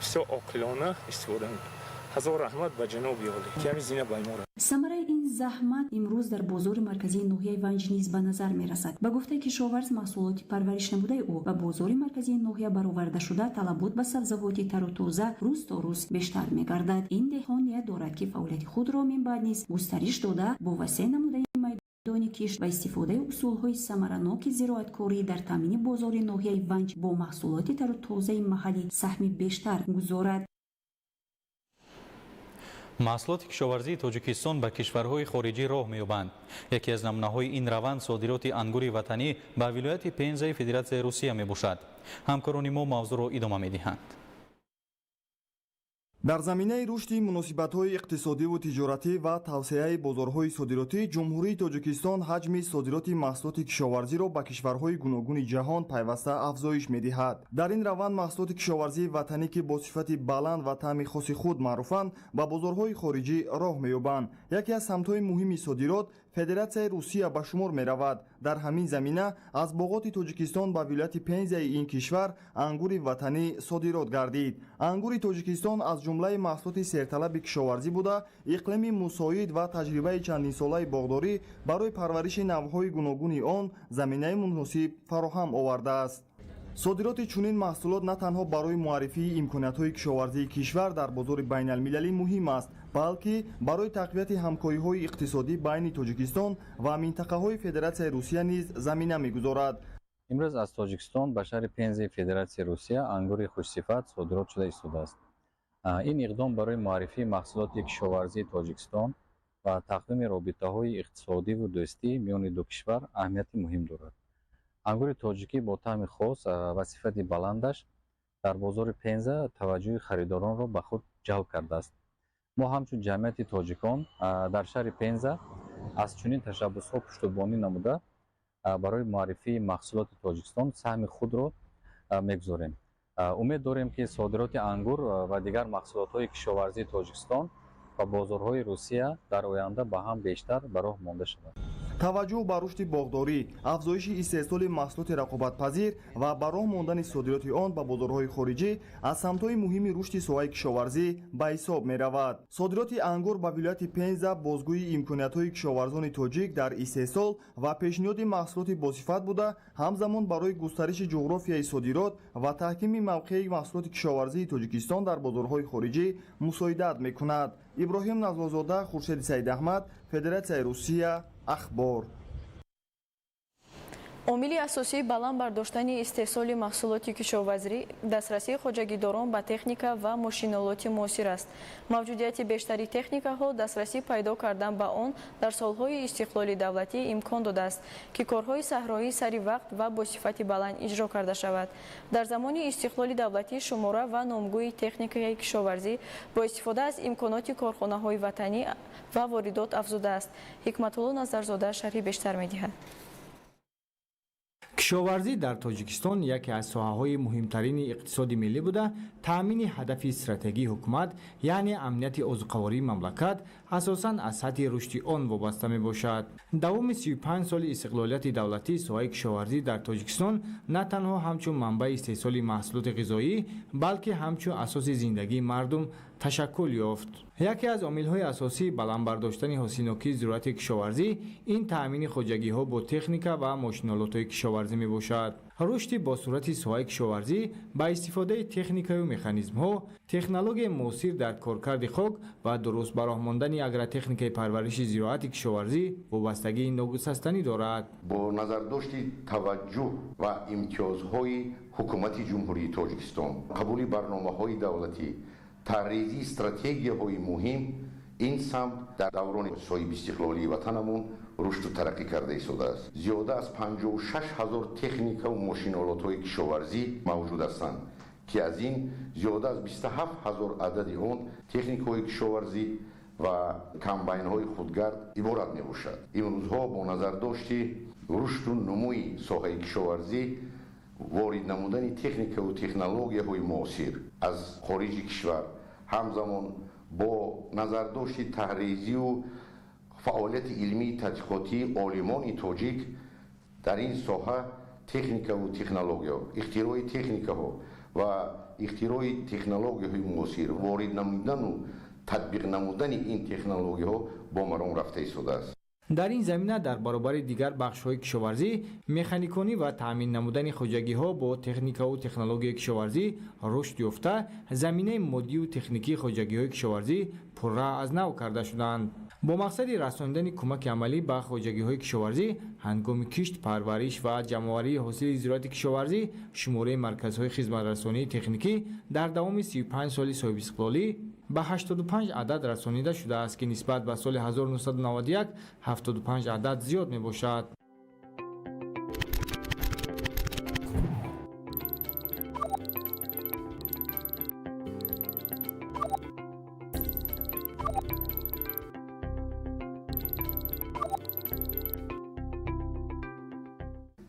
بسیار عاقلانه استفاده میکنم. هزار رحمت به جناب عالی که همین زینه بایماره. ثمره این این زحمت امروز در بازار مرکزی ناحیه ونج نیز به نظر می رسد. به گفته کشاورز محصولات پرورش نموده او و بازار مرکزی ناحیه برآورده شده طلبات به سبزیجات تر و تازه روز تا روز بیشتر می گردد. این دهان نیت دارد که فعالیت خود را من بعد نیز گسترش داده با وسیع نموده میدان کشت و استفاده اصولهای ثمرناک زراعتکاری در تامین بازار ناحیه ونج با محصولات تر و تازه محلی سهم بیشتر گذارد. محصولات کشاورزی تاجیکستان به کشورهای خارجی راه می‌یابند. یکی از نمونه‌های این روند صادرات انگور وطنی به ولایت پنزه فدراسیون روسیه میباشد. همکاران ما موضوع را ادامه می‌دهند. در زمینه رشد مناسبت‌های اقتصادی و تجارتی و توسعه بازارهای صادراتی، جمهوری تاجیکستان حجم صادرات محصولات کشاورزی را به کشورهای گوناگون جهان پیوسته افزایش می‌دهد. در این روند محصولات کشاورزی وطنی که با صفت بلند و طعم خاص خود معروفند، به بازارهای خارجی راه می‌یابند. یکی از سمت‌های مهم صادرات فدراسیون روسیه به شمار می‌رود. در همین زمینه از باغات تاجیکستان به ولایت پنزه این کشور انگور وطنی صادرات گردید. انگور تاجیکستان از جمله محصولات سرطلب کشاورزی بوده، اقلیم مساعد و تجربه چندین ساله باغداری برای پرورش نوع‌های گوناگون آن زمینه مناسب فراهم آورده است. صادرات چنین محصولات نه تنها برای معرفی امکانات‌های کشاورزی کشور در بازار بین‌المللی مهم است، بلکه برای تقویت همکاری‌های اقتصادی بین تاجیکستان و منطقه‌های فدراسیون روسیه نیز زمینه می‌گذارد. امروز از تاجیکستان به شهر پنزه فدراسیون روسیه انگور خوش‌صفت صادرات شده است. این اقدام برای معرفی محصولات کشاورزی تاجیکستان و تقویم رابطه‌های اقتصادی و دوستی میان دو کشور اهمیت مهم دارد. انگور تاجیکی با طعم خاص و صفت بلندش در بازار پنزه توجه خریداران را به خود جلب کرده است. ما همچون جمعیت تاجیکان در شهر پنزه از چنین تشبس‌ها پشتیبانی نموده برای معرفی محصولات تاجیکستان سهم خود را می‌گذاریم. امید داریم که صادرات انگور و دیگر محصولات‌های کشاورزی تاجیکستان و بازارهای روسیه در آینده به هم بیشتر به راه مانده شود. توجه به رشد باغداری، افزایش استحصال محصولات رقابت‌پذیر و به راه ماندن صادرات آن به بازارهای خارجی از سمت‌های مهم رشد ساحه کشاورزی به حساب می‌رود. صادرات انگور به ولایت پنزه بازگوی امکانات‌های کشاورزان تاجیک در استحصال و پیشنهاد محصولات باصفت بوده، همزمان برای گسترش جغرافیای صادرات و تحکیم موقع محصولات کشاورزی تاجیکستان در بازارهای خارجی مساعدت می‌کند. ابراهیم نظرزاده، خورشید سید احمد، فدراسیون روسیه، اخبار. عامل اساسی баланд бардоштани истеҳсоли маҳсулоти кишоварзӣ дастрасии хоҷагидорон ба техника ва мошиналоти муосир аст. мавҷудияти бештари техникаҳо дастрасӣ пайдо кардан ба он дар солҳои истиқлоли давлатӣ имкон додааст ки корҳои саҳроӣ сари вақт ва бо сифати баланд иҷро карда шавад. дар замони истиқлоли давлатӣ шумора ва номгӯи техникаи кишоварзӣ бо истифода аз имконоти корхонаҳои ватанӣ ва воридот афзудааст. ҳикматулло назарзода шарҳи бештар медиҳад. кишоварзӣ дар тоҷикистон яке аз соҳаҳои муҳимтарини иқтисоди миллӣ буда, таъмини ҳадафи стратегии ҳукумат, яъне амнияти озуқавории мамлакат асосан аз сатҳи рушди он вобаста мебошад. давоми 35 соли истиқлолияти давлатии соҳаи кишоварзӣ дар тоҷикистон на танҳо ҳамчун манбаи истеҳсоли маҳсулоти ғизоӣ, балки ҳамчун асоси зиндагии мардум ташаккул ёфт. яке аз омилҳои асосии баландбардоштани ҳосилнокии зироати кишоварзӣ ин таъмини хоҷагиҳо бо техника ва мошиналотҳои кишоварзӣ мебошад. рушди бо сурати соҳаи кишоварзӣ ба истифодаи техникаю механизмҳо, технологияи муосир дар коркарди хок ва дуруст ба роҳ мондани агротехникаи парвариши зироати кишоварзӣ вобастагии ногусастанӣ дорад. бо назардошти таваҷҷӯҳ ва имтиёзҳои ҳукумати ҷумҳурии тоҷикистон, қабули барномаҳои давлатӣ, тарризии стратегияҳои муҳим, ин самт дар даврони соҳиби истиқлолии ватанамон рушду тараққӣ карда истодааст. зиёда аз 56 000 техникаву мошиналотҳои кишоварзӣ мавҷуд ҳастанд ки аз ин зиёда аз 27 000 адади он техникаҳои кишоварзӣ ва комбайнҳои худгард иборат мебошад. имрӯзҳо бо назардошти рушду нумӯи соҳаи кишоварзӣ, ворид намудани техникаву технологияҳои муосир аз хориҷи кишвар, ҳамзамон бо назардошти таҳризию фаъолияти илмии тадқиқотии олимони тоҷик дар ин соҳа техникаву технологияҳо, ихтирои техникаҳо ва ихтирои технологияҳои муосир, ворид намудану татбиқ намудани ин технологияҳо با مرام رفته ایستاده است. در این زمینه در برابر دیگر بخش‌های کشاورزی مکانیکونی و تامین نمودن خوجگی‌ها با تکنیک و تکنولوژی کشاورزی رشد یافته، زمینه مادی و تکنیکی خوجگی‌های کشاورزی پررا از نو کرده شدند. با مقصد رساندن کمک عملی به خوجگی‌های کشاورزی هنگام کشت، پرورش و جمع‌آوری حاصل زراعت کشاورزی، شماره مرکزهای خدمت‌رسانی تکنیکی در دوام 35 سال صاحب استقلالی به 85 عدد رسانیده شده است که نسبت به سال 1991 75 عدد زیاد می باشد.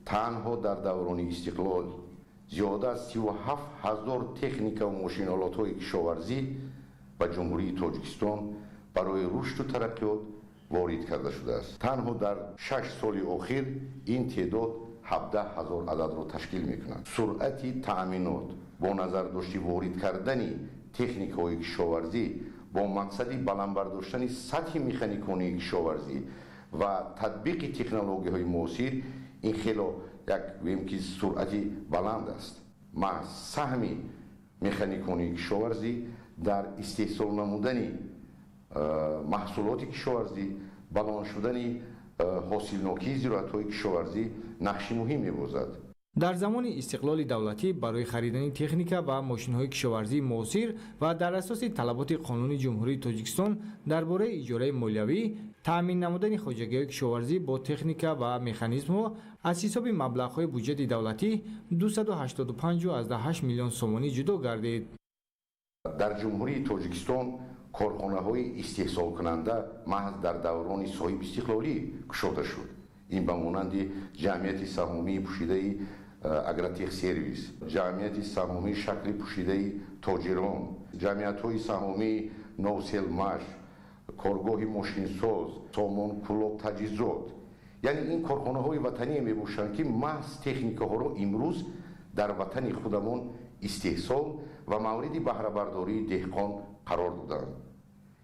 تنها در دوران استقلال زیاده از 37,000 تکنیک و ماشین‌آلات‌های کشاورزی به جمهوری تاجیکستان برای رشد و ترقیات وارد کرده شده است. تنها در 6 سال اخیر این تعداد 17,000 عدد را تشکیل می‌کند. سرعت تأمینات با نظر داشته وارد کردن تکنیک‌های کشاورزی با مقصد بلند برداشتن سطح مکانیکی کشاورزی و تطبیق تکنولوژی‌های معاصر این خیلی یک سرعت بلند است. ما سهم مکانیکی کشاورزی در استحصال نمودن محصولات کشاورزی، بلند شدن حاصلناکی زراعت‌های کشاورزی نقش مهمی بازد. در زمان استقلال دولتی برای خریدن تکنیک و ماشین‌های کشاورزی معاصر و در اساس طلبات قانون جمهوری تاجیکستان درباره اجاره مالیوی، تامین نمودن خوجگی‌های کشاورزی با تکنیک و مکانیزم‌ها از حساب مبلغ‌های بودجه دولتی 285.8 میلیون سومانی جدا گردید. در جمهوری تاجیکستان کارخانه‌های استحصال کننده محض در دوران صاحب استقلالی گشوده شد. این به مانند جمعیت سهامی پوشیده اگراتیک سرویس، جمعیت سهامی شکل پوشیده تاجران، جمعیت‌های سهامی نوسلمش، کارگاه ماشینساز، سامان کلاب تجهیزات. یعنی این کارخانه‌های وطنی میباشند که محض تکنیک‌ها را امروز در وطن خودمان استحصال و مورد بهره برداری دهقان قرار دادند.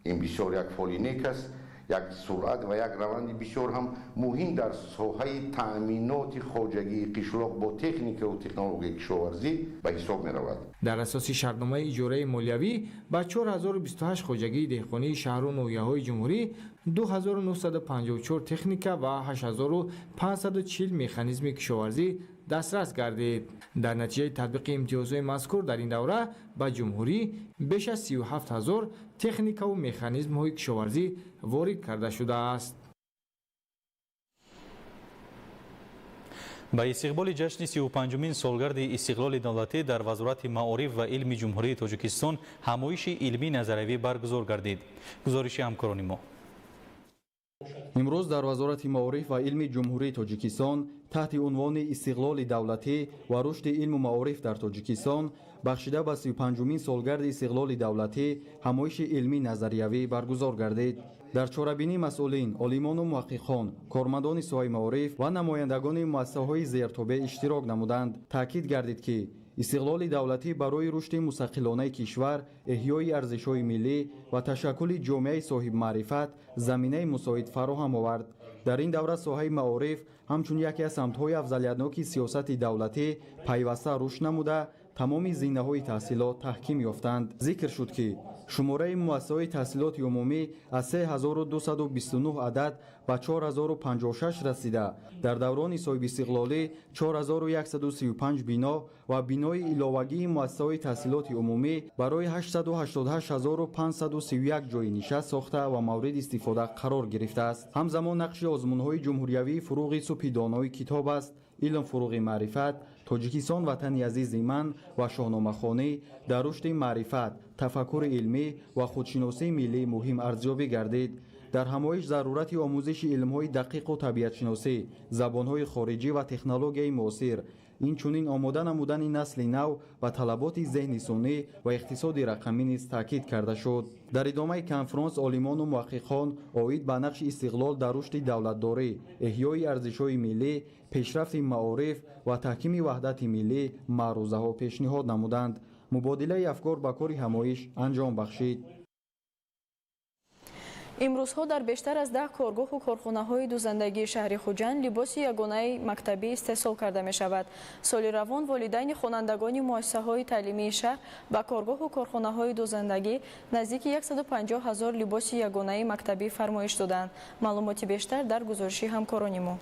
این بسیار یک فعالی نیک است، یک سرعت و یک روند بسیار هم مهم در ساحه تأمینات خوجگی قشلاق با تکنیک و تکنولوژی کشاورزی به حساب می رود. در اساس شرطنامه اجاره مالیوی با 4028 خوجگی دهقانی شهر و ناحیه‌های جمهوری 2954 تکنیک و 8540 مکانیزم کشاورزی دسترس گردید. در نتیجه تطبیق امتیازهای مذکور در این دوره به جمهوری بیش از 37000 تکنیک و مکانیزم های کشاورزی وارد کرده شده است. با استقبال جشن 35مین سالگرد استقلال دولتی در وزارت معارف و علم جمهوری تاجیکستان همایش علمی نظریوی برگزار گردید. گزارش همکاران ما. امروز در وزارت معارف و علم جمهوری تاجیکستان تحت عنوان استقلال دولتی و رشد علم و معارف در تاجیکستان بخشیده به 35مین سالگرد استقلال دولتی همایش علمی نظریوی برگزار گردید. در چاره‌بینی مسئولین، عالمان و محققان، کارمندان ساحه معارف و نمایندگان مؤسسه‌های زیرتابع اشتراک نمودند. تاکید گردید که استقلال دولتی برای رشد مستقلانه کشور، احیای ارزش‌های ملی و تشکل جامعه صاحب معرفت زمینه مساعد فراهم آورد. در این دوره ساحه معارف همچون یکی از سمت‌های افضلیت‌ناک سیاست دولتی پیوسته رشد نموده، تمام زینه‌های تحصیلات تحکیم یافتند. ذکر شد که شماره مؤسسه‌های تحصیلات عمومی از 3229 عدد به 4056 رسیده. در دوران صاحب استقلالی 4135 بنا و بینای علاوگی مؤسسه‌های تحصیلات عمومی برای 888531 جای نشست ساخته و مورد استفاده قرار گرفته است. همزمان نقش آزمون‌های جمهوریوی فروغ صبح دانای کتاب است، علم فروغ معرفت، تاجیکستان وطنی عزیز من و شاهنامه‌خوانی در رشد معرفت، تفکر علمی و خودشناسی ملی مهم ارزیابی گردید. در همایش ضرورت آموزش علم‌های دقیق و طبیعت‌شناسی، زبان‌های خارجی و تکنولوژی معاصر، این چنین آماده نمودن نسل نو و طلبات ذهن سنی و اقتصاد رقمی نیز تاکید کرده شد. در ادامه کنفرانس عالمان و محققان اوید به نقش استقلال در رشد دولتداری، احیای ارزش‌های ملی، پیشرفت معارف و تحکیم وحدت ملی معروضه‌ها پیشنهاد نمودند. مبادله افکار به کار همایش انجام بخشید. имрӯзҳо дар бештар аз 10 коргоҳу корхонаҳои дузандагии шаҳри Хуҷанд либоси ягонаи мактабӣ истеҳсол карда мешавад. соли равон волидайни хонандагони муассисаҳои таълимии шаҳр ба коргоҳу корхонаҳои дузандагӣ наздики 150 000 либоси ягонаи мактабӣ фармоиш доданд. маълумоти бештар дар гузориши ҳамкорони мо.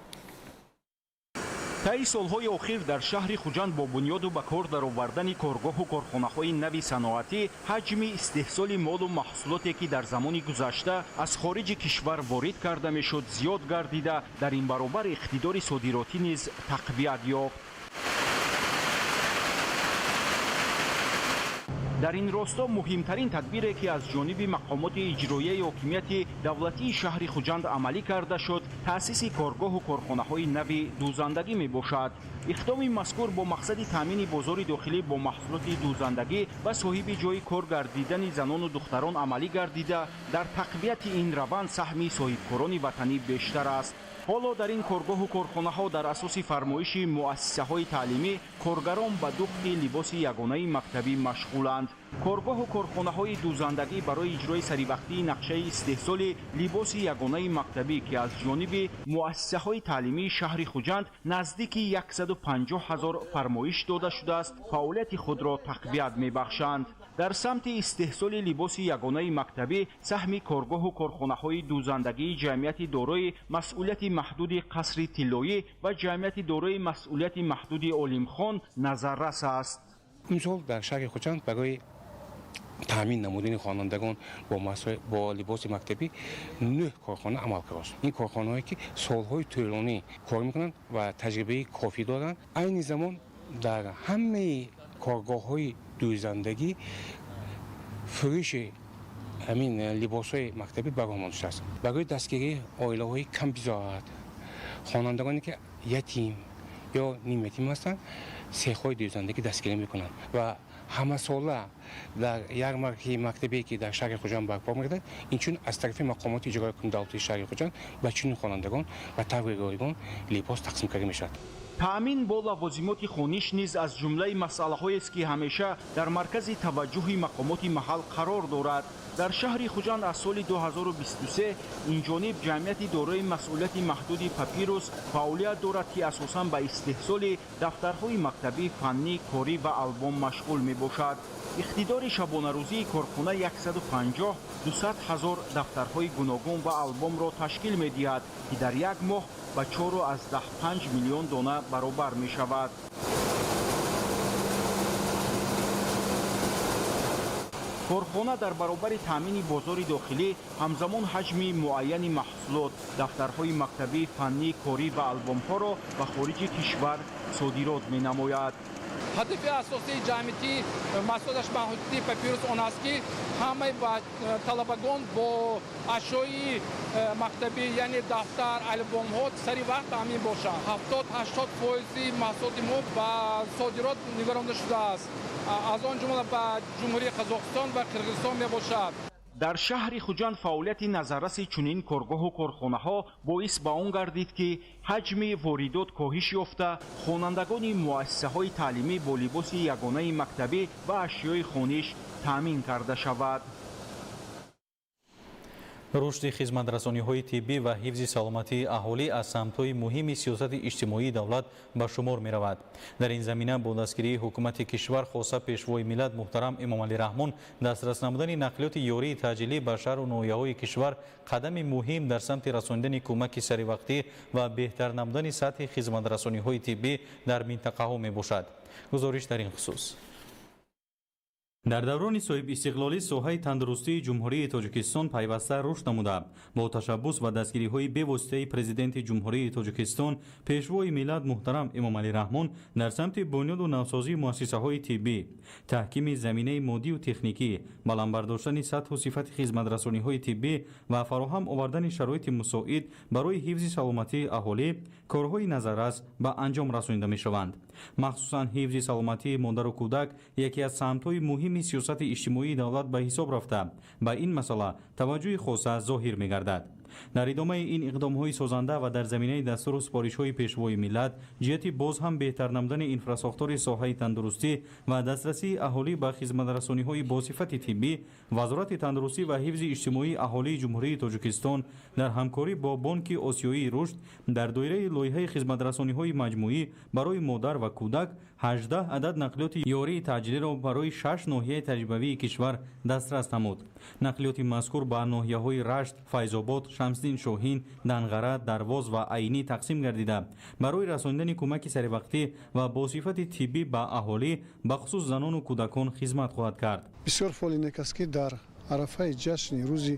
таи солҳои охир дар шаҳри Хуҷанд бо бунёду ба кор даровардани коргоҳу корхонаҳои нави саноатӣ ҳаҷми истеҳсоли молу маҳсулоте ки дар замони гузашта аз хориҷи кишвар ворид карда мешуд зиёд гардида, дар ин баробар иқтидори содиротӣ низ тақвият ёфт. дар ин росто муҳимтарин тадбире ки аз ҷониби мақомоти иҷроияи ҳокимияти давлатии шаҳри Хуҷанд амалӣ карда шуд, таъсиси коргоҳу корхонаҳои нави дузандагӣ мебошад. иқдоми мазкур бо мақсади таъмини бозори дохилӣ бо маҳсулоти дузандагӣ ва соҳиби ҷойи кор гардидани занону духтарон амалӣ гардида, дар тақвияти ин раванд саҳми соҳибкорони ватанӣ бештар аст. ҳоло дар ин коргоҳу корхонаҳо дар асоси фармоиши муассисаҳои таълимӣ коргарон ба духти либоси ягонаи мактабӣ машғуланд. коргоҳу корхонаҳои дузандагӣ барои иҷрои саривақтии нақшаи истеҳсоли либоси ягонаи мактабӣ ки аз ҷониби муассисаҳои таълимии шаҳри Хуҷанд наздики 150 000 фармоиш дода шудааст, фаъолияти худро тақвият мебахшанд. дар самти истеҳсоли либоси ягонаи мактабӣ саҳми коргоҳу корхонаҳои дузандагии ҷамъияти дорои масъулияти маҳдуди қасри тиллоӣ ва ҷамъияти дорои масъулияти маҳдуди олимхон назаррас аст. имсол дар шаҳри Хуҷанд барои таъмин намудани хонандагон бо либоси мактабӣ 9 корхона амал кард. ин корхонаҳое ки солҳои тӯлонӣ кор мекунанд ва таҷрибаи кофӣ доранд. айни замон дар ҳамаи коргоҳҳои дузандагӣ фурӯши ҳамин либосҳои мактабӣ бароҳ мондааст. барои дастгирии оилаҳои камбизоат, хонандагоне ки ятим ё нимятим ҳастанд, сехҳои дузандагӣ дастгирӣ мекунанд ва ҳамасола дар ярмарки мактабе ки дар шаҳри Хуҷанд барпо мегардад, инчун аз тарафи мақомоти иҷроикунии давлатии шаҳри Хуҷанд ба чунин хонандагон ба таври ройгон либос тақсимкарӣ мешавад. таъмин бо лавозимоти хониш низ аз ҷумлаи масъалаҳоест ки ҳамеша дар маркази таваҷҷӯҳи мақомоти маҳал қарор дорад. дар шаҳри Хуҷанд аз соли 2023 инҷониб ҷамъияти дорои масъулияти маҳдуди Папирус фаъолият дорад ки асосан ба истеҳсоли дафтарҳои мактабӣ, фаннӣ, корӣ ва албом машғул мебошад. иқтидори шабонарӯзии корхона 150-200 000 дафтарҳои гуногун ва албомро ташкил медиҳад ки дар як моҳ ба 4,5 миллион дона баробар мешавад. корхона дар баробари таъмини бозори дохилӣ ҳамзамон ҳаҷми муайяни маҳсулот, дафтарҳои мактабӣ, фаннӣ, корӣ ва албомҳоро ба хориҷи кишвар содирот менамояд. ҳадафи асосии ҷамъияти маҳсулоташ маҳдуди Папирус он аст ки ҳамаи талабагон бо ашёи мактабӣ яъне дафтар, албомҳо сари вақт таъмин бошанд. 70-80% маҳсулоти мо ба содирот нигаронда шудааст. аз он ҷумла ба ҷумҳурии Қазоқистон ва Қирғизистон мебошад. дар шаҳри Хуҷанд фаъолияти назарраси чунин коргоҳу корхонаҳо боис ба он гардид ки ҳаҷми воридот коҳиш ёфта, хонандагони муассисаҳои таълимӣ бо либоси ягонаи мактабӣ ва ашёи хониш таъмин карда шавад. рушди хизматрасониҳои тиббӣ ва ҳифзи саломатии аҳолӣ аз самтҳои муҳими сиёсати иҷтимоии давлат ба шумор меравад. дар ин замина бо дастгирии ҳукумати кишвар хоса пешвои миллат муҳтарам Эмомалӣ Раҳмон дастрас намудани нақлиёти ёрии таъҷилӣ ба шаҳру ноҳияҳои кишвар қадами муҳим дар самти расонидани кӯмаки саривақтӣ ва беҳтар намудани сатҳи хизматрасониҳои тиббӣ дар минтақаҳо мебошад. гузориш дар ин хусус. дар даврони соҳибистиқлолӣ соҳаи тандурустии ҷумҳурии Тоҷикистон пайваста рушд намуда, бо ташаббус ва дастгириҳои бевоситаи президенти ҷумҳурии Тоҷикистон пешвои миллат муҳтарам Эмомалӣ Раҳмон дар самти бунёду навсозии муассисаҳои тиббӣ, таҳкими заминаи моддию техникӣ, баландбардоштани сатҳу сифати хизматрасониҳои тиббӣ ва фароҳам овардани шароити мусоид барои ҳифзи саломатии аҳолӣ корҳои назаррас ба анҷом расонида мешаванд. махсусан ҳифзи саломатии модару кӯдак яке аз самтҳои муҳими сиёсати иҷтимоии давлат ба ҳисоб рафта, ба ин масъала таваҷҷӯҳи хоса зоҳир мегардад. در ادامه این اقدام‌های سازنده و در زمینه دستور و سپارش‌های پیشوای ملت جهت باز هم بهتر نمودن انفراساختور ساحه تندرستی و دسترسی اهالی به خدمت‌رسانی‌های با صفت طبی، وزارت تندرستی و حفظ اجتماعی اهالی جمهوری تاجیکستان در همکاری با بانک آسیایی رشد در دایره لایحه خدمت‌رسانی‌های مجموعی برای مادر و کودک 18 عدد نقلیات یاری تعجیلی را برای 6 ناحیه تجربوی کشور دسترس نمود. نقلیات مذکور به ناحیه‌های رشت، فیض‌آباد، شمس‌دین شاهین، دنغره، درواز و عینی تقسیم گردیده برای رساندن کمک سریع‌وقتی و با صفت طبی به اهالی به خصوص زنان و کودکان خدمت خواهد کرد. بسیار فعال نیک است که در عرفه جشن روز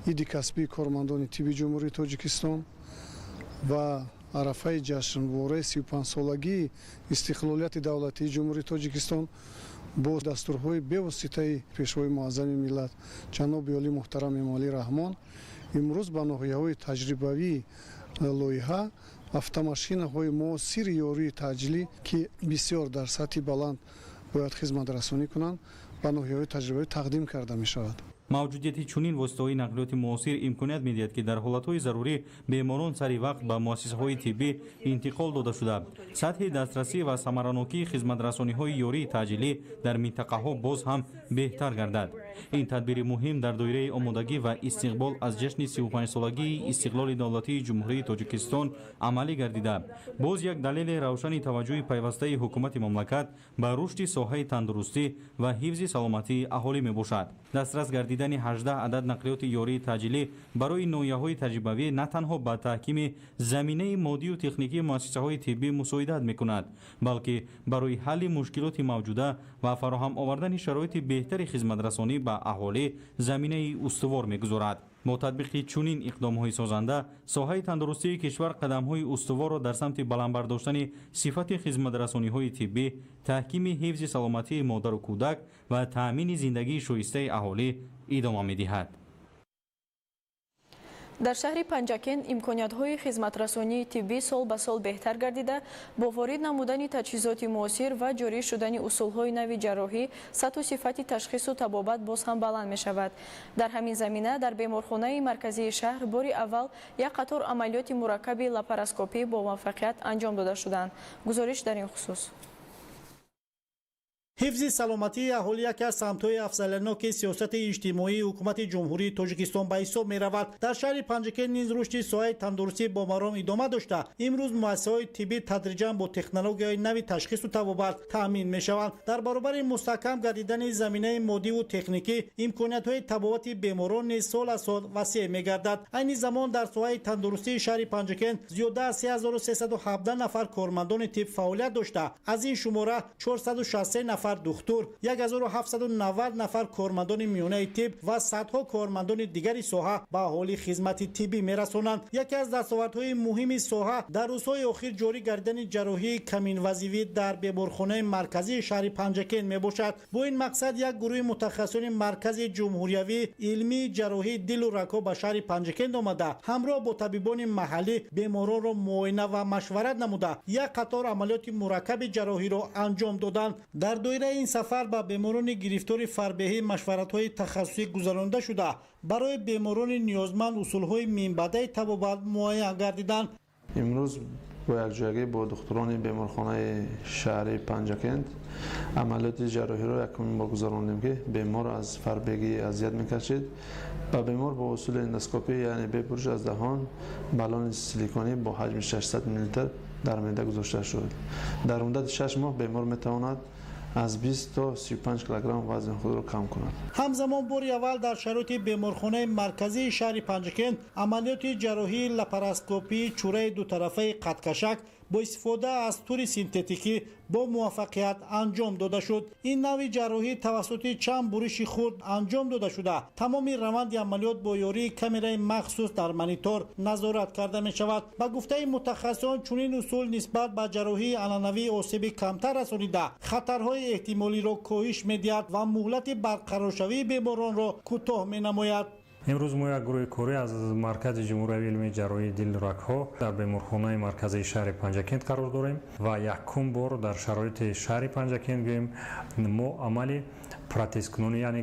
عید کسبی کارمندان طبی جمهوری تاجیکستان و عرفه جشنواره 35 سالگی استقلالیت دولتی جمهوری تاجیکستان با دستورهای بواسطه پیشوای معظم ملت جناب عالی محترم امالی رحمان امروز به ناحیه‌های تجربوی لایحه автомашинаҳои муосир ёрии таъҷилӣ ки бисёр дар сатҳи баланд бояд хизматрасонӣ кунанд ба ноҳияҳои таҷрибавӣ тақдим карда мешавад. موجودیت چنین وسیله‌های نقلیات معاصر امکانیت می‌دهد که در حالت‌های ضروری بیماران سری وقت به مؤسسه‌های طبی انتقال داده شده. سطح دسترسی و ثمراناکی خدمت‌رسانی‌های یاری تعجیلی در منطقه‌ها باز هم بهتر گردد. این تدبیر مهم در دایره آمادگی و استقبال از جشن 35 سالگی استقلال دولتی جمهوری تاجیکستان عملی گردیده. باز یک دلیل روشن توجه پیوسته حکومت مملکت به رشد ساحه تندرستی و حفظ سلامتی اهالی میباشد. دسترس گردیدن 18 عدد نقلیات یاری تعجیلی برای ناحیه‌های تجربوی نه تنها به تحکیم زمینه مادی و تکنیکی مؤسسه‌های طبی مساعدت می‌کند، بلکه برای حل مشکلات موجوده و فراهم آوردن شرایط بهتر خدمت‌رسانی به اهالی زمینه استوار می‌گذارد. با تطبیق چنین اقدام‌های سازنده ساحه تندرستی کشور قدم‌های استوار را در سمت بلند برداشتن صفت خدمت‌رسانی‌های طبی، تحکیم حفظ سلامتی مادر و کودک و تأمین زندگی شایسته اهالی ادامه می‌دهد. در شهر پنجکن امکانیت‌های خدمت‌رسانی طبی سال به سال بهتر گردیده با وارد نمودن تجهیزات معاصر و جاری شدن اصول‌های نوی جراحی سطح و صفت تشخیص و طبابت باز هم بلند می‌شود. در همین زمینه در بیمارخانه مرکزی شهر بار اول یک قطار عملیات مرکب لاپاروسکوپی با موفقیت انجام داده شدند. گزارش در این خصوص. حفظ سلامتی اهالی یکی از سمت‌های افضل‌الناک سیاست اجتماعی حکومت جمهوری تاجیکستان به حساب می‌رود. در شهر پنجکن نیز رشد ساحه تندرستی با مرام ادامه داشته. امروز مؤسسه‌های طبی تدریجاً با تکنولوژی‌های نوی تشخیص و طبابت تأمین می‌شوند. در برابر مستحکم گردیدن زمینه مادی و تکنیکی، امکانیت‌های طبابت بیماران نیز سال از سال وسیع می‌گردد. این زمان در ساحه تندرستی شهر پنجکن زیاده از 3317 نفر کارمندان طب فعالیت داشته. از این شماره 463 نفر دکتر، 1790 نفر کارمندان میانه طب و صدها کارمندان دیگری ساحه به اهالی خدمت طبی میرسانند. یکی از دستاوردهای مهم ساحه در روزهای اخیر جاری گردیدن جراحی کمین وظیفی در بیمارخانه مرکزی شهر پنجکن میباشد. با این مقصد یک گروه متخصصان مرکز جمهوریوی علمی جراحی دل و رگ‌ها به شهر پنجکن آمده همراه با طبیبان محلی بیماران را معاینه و مشورت نموده یک قطار عملیات مرکب جراحی را انجام دادند. در دایره این سفر به بیماران گرفتار فربهی مشورت‌های تخصصی گذرانده شده. برای بیماران نیازمند اصول‌های منبعه طبابت معاینه گردیدند. امروز با یکجایی با دکتران بیمارخانه شهر پنجکن عملیات جراحی را یکمین بار گذراندیم که بیمار از فربگی اذیت می‌کشید. و بیمار با اصول اندوسکوپی یعنی بپوش از دهان بالون سیلیکونی با حجم 600 میلی لیتر در معده گذاشته شد. در مدت 6 ماه بیمار میتواند از 20 تا 35 کیلوگرم وزن خود را کم کند. همزمان بار اول در شرایط بیمارخانه مرکزی شهر پنجکن عملیات جراحی لاپاروسکوپی چوره دو طرفه قدکشک با استفاده از تور سینتتیکی با موفقیت انجام داده شد. این نوع جراحی توسط چند برش خرد انجام داده شده. تمام روند عملیات با یاری کامرای مخصوص در مانیتور نظارت کرده می شود. با گفته متخصصان چنین اصول نسبت به جراحی عنعنوی آسیب کمتر رسانیده خطرهای احتمالی را کاهش می‌دهد و مهلت برقرارشوی بیماران را کوتاه می‌نماید. امروز ما یک گروه کاری از مرکز جمهوری علمی جراحی دل رگ‌ها در بیمارخانه مرکزی شهر پنجکن قرار داریم و یکم بار در شرایط شهر پنجکن گوییم ما عملی протезкунонӣ яъне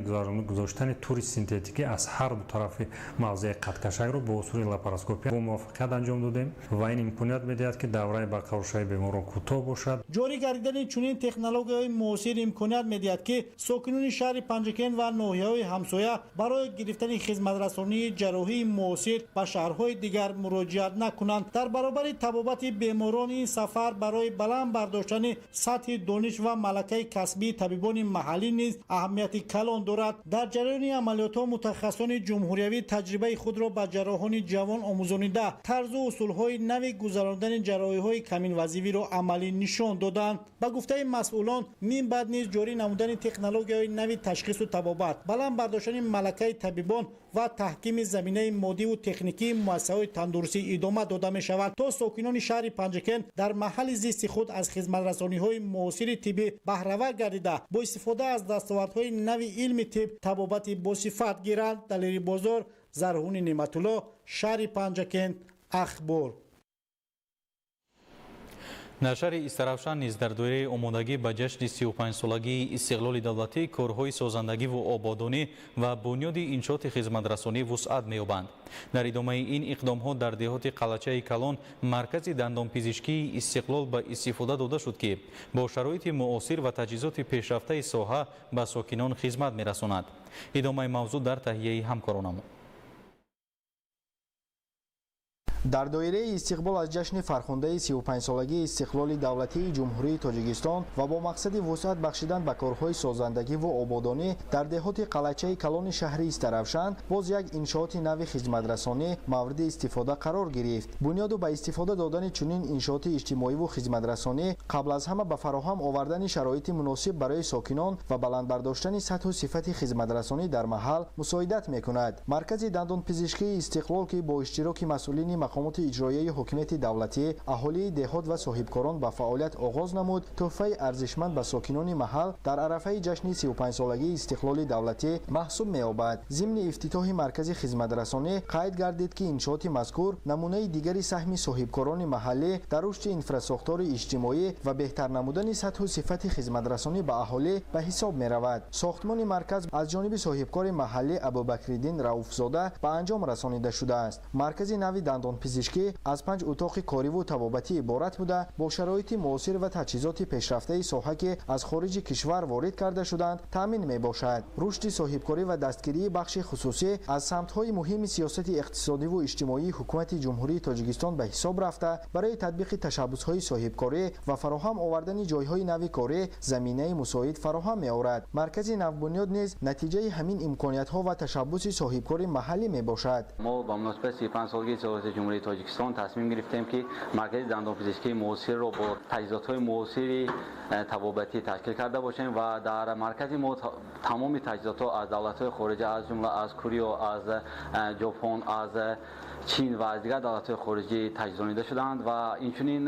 гузоштани тури синтетикӣ аз ҳар ду тарафи мавзеъ қадкашакро бо усули лапароскопия бо муваффақият анҷом додем ва ин имконият медиҳад ки давраи барқароршавии беморон кӯтоҳ бошад. ҷорӣ гардидани чунин технологияҳои муосир имконият медиҳад ки сокинони шаҳри панҷакент ва ноҳияҳои ҳамсоя барои гирифтани хизматрасонии ҷарроҳии муосир ба шаҳрҳои дигар муроҷиат накунанд. дар баробари табобати беморон ин сафар барои баланд бардоштани сатҳи дониш ва малакаи касбии табибони маҳаллӣ низ аҳамияти калон дорад. дар ҷараёни амалиётҳо мутахассисони ҷумҳуриявӣ таҷрибаи худро ба ҷарроҳони ҷавон омӯзонида тарзу усулҳои нави гузарондани ҷарроҳиҳои каминвазивиро амалӣ нишон доданд. ба гуфтаи масъулон мин баъд низ ҷорӣ намудани технологияҳои нави ташхису табобат, баланд бардоштани малакаи табибон ва таҳкими заминаи моддиву техникии муассисаҳои тандурустӣ идома дода мешавад то сокинони шаҳри панҷакент дар маҳалли зисти худ аз хизматрасониҳои муосири тиббӣ баҳравар гардида бо истифода аз дастовардҳои нави илми тиб табобати босифат гиранд. далери бозор, Зарҳуни Неъматулло, шаҳри Панҷакент, Ахбор. нашари Истаравшан низ дар доираи омодагӣ ба ҷашни 35-солагии истиқлоли давлатӣ корҳои созандагиву ободонӣ ва бунёди иншооти хизматрасонӣ вусъат меёбанд. дар идомаи ин иқдомҳо дар деҳоти Қалачаи Калон маркази дандонпизишкии истиқлол ба истифода дода шуд ки бо шароити муосир ва таҷҳизоти пешрафтаи соҳа ба сокинон хизмат мерасонад. идомаи мавзӯъ дар таҳияи ҳамкоронам. дар доираи истиқбол аз ҷашни фархондаи 35-солагии истиқлоли давлатии ҷумҳурии Тоҷикистон ва бо мақсади вусъат бахшидан ба корҳои созандагӣ ва ободонӣ дар деҳоти Қалачаи Калони шаҳри Истаравшан боз як иншооти нави хизматрасонӣ мавриди истифода қарор гирифт. бунёду ба истифода додани чунин иншооти иҷтимоиву хизматрасонӣ қабл аз ҳама ба фароҳам овардани шароити муносиб барои сокинон ва баландбардоштани сатҳу сифати хизматрасонӣ дар маҳал мусоидат мекунад. маркази дандонпизишкии истиқлол ки бо иштироки масъулини мақомоти иҷроияи ҳокимияти давлатӣ, аҳолии деҳот ва соҳибкорон ба фаъолият оғоз намуд, тӯҳфаи арзишманд ба сокинони маҳал дар арафаи ҷашни 35-солагии истиқлоли давлатӣ маҳсуб меёбад. зимни ифтитоҳи маркази хизматрасонӣ қайд гардид ки иншооти мазкур намунаи дигари саҳми соҳибкорони маҳаллӣ дар рушди инфраструктураи иҷтимоӣ ва беҳтар намудани сатҳу сифати хизматрасонӣ ба аҳолӣ ба ҳисоб меравад. сохтмони марказ аз ҷониби соҳибкори маҳаллӣ Абубакриддин Рауфзода ба анҷом расонида шудааст. маркази нави дандонпизишкӣ аз 5 утоқи кориву табобатӣ иборат буда бо шароити муосир ва таҷҳизоти пешрафтаи соҳа ки аз хориҷи кишвар ворид карда шуданд таъмин мебошад. рушди соҳибкорӣ ва дастгирии бахши хусусӣ аз самтҳои муҳими сиёсати иқтисодиву иҷтимоии ҳукумати ҷумҳурии Тоҷикистон ба ҳисоб рафта барои татбиқи ташаббусҳои соҳибкорӣ ва фароҳам овардани ҷойҳои нави корӣ заминаи мусоид фароҳам меорад. маркази навбунёд низ натиҷаи ҳамин имкониятҳо ва ташаббуси соҳибкори маҳаллӣ мебошад. мо ба муносибати 35-солагии сиёсати ҷумҳурии Тоҷикистон тасмим гирифтем ки маркази дандонпизишкии муосирро бо таҷҳизотҳои муосири табобатӣ ташкил карда бошем ва дар маркази мо тамоми таҷҳизотҳо аз давлатҳои хориҷа аз ҷумла аз Кӯриё, аз Ҷопон, аз чин ва аз дигар давлатҳои хориҷӣ таҷҳизонида шуданд ва инчунин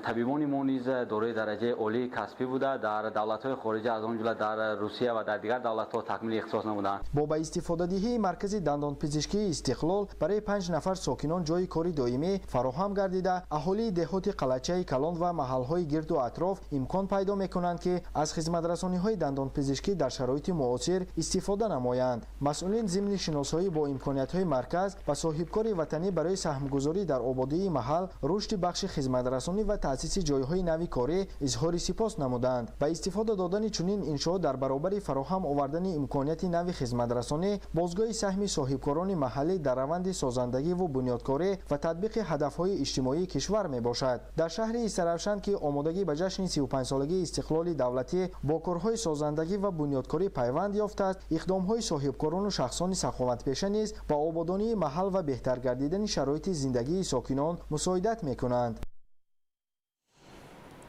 табибони мо низ дорои дараҷаи олии касбӣ буда дар давлатҳои хориҷа аз он ҷумла дар Русия ва дар дигар давлатҳо такмили ихтисос намуданд. бо ба истифодадиҳии маркази дандонпизишкии истиқлол барои 5 нафар сокинон ҷои кори доимӣ фароҳам гардида аҳолии деҳоти Қалачаи Калон ва маҳалҳои гирду атроф имкон пайдо мекунанд ки аз хизматрасониҳои дандонпизишкӣ дар шароити муосир истифода намоянд. масъулин зимни шиносоӣ бо имкониятҳои марказ ба соҳибкори ватанӣ барои саҳмгузорӣ дар ободии маҳал рушди бахши хизматрасонӣ ва таъсиси ҷойҳои нави корӣ изҳори сипос намуданд. ба истифода додани чунин иншоот дар баробари фароҳам овардани имконияти нави хизматрасонӣ бозгоҳи саҳми соҳибкорони маҳаллӣ дар раванди созандагиву бунёдкорӣ ва татбиқи ҳадафҳои иҷтимоии кишвар мебошад. дар шаҳри Истаравшан ки омодагӣ ба ҷашни 35-солагии истиқлоли давлатӣ бо корҳои созандагӣ ва бунёдкорӣ пайванд ёфтааст, иқдомҳои соҳибкорону шахсони саховатпеша низ ба ободонии маҳал ва беҳтар гардидани шароити зиндагии сокинон мусоидат мекунанд.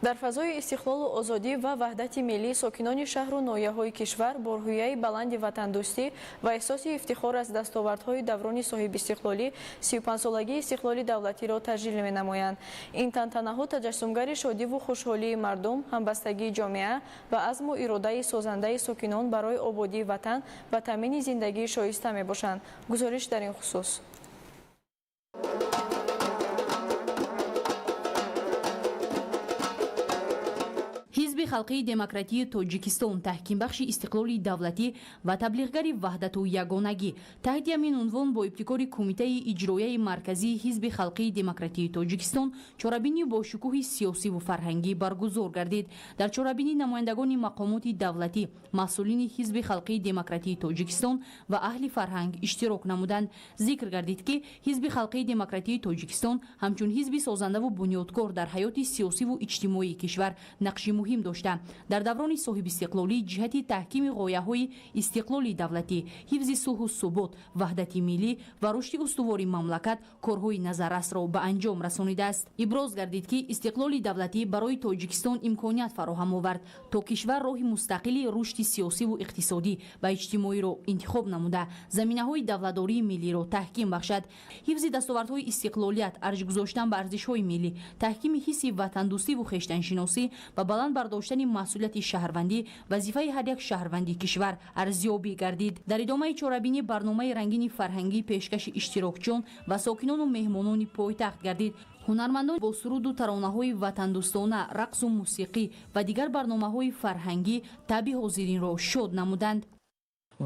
дар фазои истиқлолу озодӣ ва ваҳдати миллӣ сокинони шаҳру ноҳияҳои кишвар бо рӯҳияи баланди ватандӯстӣ ва эҳсоси ифтихор аз дастовардҳои даврони соҳибистиқлолӣ 35-солагии истиқлоли давлатиро таҷлил менамоянд. ин тантанаҳо таҷассумгари шодиву хушҳолии мардум, ҳамбастагии ҷомеа ва азму иродаи созандаи сокинон барои ободии ватан ва таъмини зиндагии шоиста мебошанд. гузориш дар ин хусус. ҳизби халқии демократии тоҷикистон таҳкимбахши истиқлоли давлатӣ ва таблиғгари ваҳдату ягонагӣ таҳти ҳамин унвон бо ибтикори кумитаи иҷроияи марказии ҳизби халқии демократии тоҷикистон чорабинӣ бо шукӯҳи сиёсиву фарҳангӣ баргузор гардид. дар чорабинӣ намояндагони мақомоти давлатӣ, масъулини ҳизби халқии демократии тоҷикистон ва аҳли фарҳанг иштирок намуданд. зикр гардид ки ҳизби халқии демократии тоҷикистон ҳамчун ҳизби созандаву бунёдкор дар ҳаёти сиёсиву иҷтимоии кишвар нақши муҳим дошта дар даврони соҳибистиқлолӣ ҷиҳати таҳкими ғояҳои истиқлоли давлатӣ, ҳифзи сулҳу субот, ваҳдати миллӣ ва рушди устувори мамлакат корҳои назаррасро ба анҷом расонидааст. иброз гардид ки истиқлоли давлатӣ барои тоҷикистон имконият фароҳам овард то кишвар роҳи мустақили рушди сиёсиву иқтисодӣ ва иҷтимоиро интихоб намуда заминаҳои давлатдории миллиро таҳким бахшад. ҳифзи дастовардҳои истиқлолият, арҷ гузоштан ба арзишҳои миллӣ, таҳкими ҳисси ватандӯстиву хештаншиносӣ ва баланд бардоштани масъулияти шаҳрвандӣ вазифаи ҳар як шаҳрванди кишвар арзёбӣ гардид. дар идомаи чорабинӣ барномаи рангини фарҳангӣ пешкаши иштирокчиён ва сокинону меҳмонони пойтахт гардид. ҳунармандон бо суруду таронаҳои ватандӯстона, рақсу мусиқӣ ва дигар барномаҳои фарҳангӣ таби ҳозиринро шод намуданд.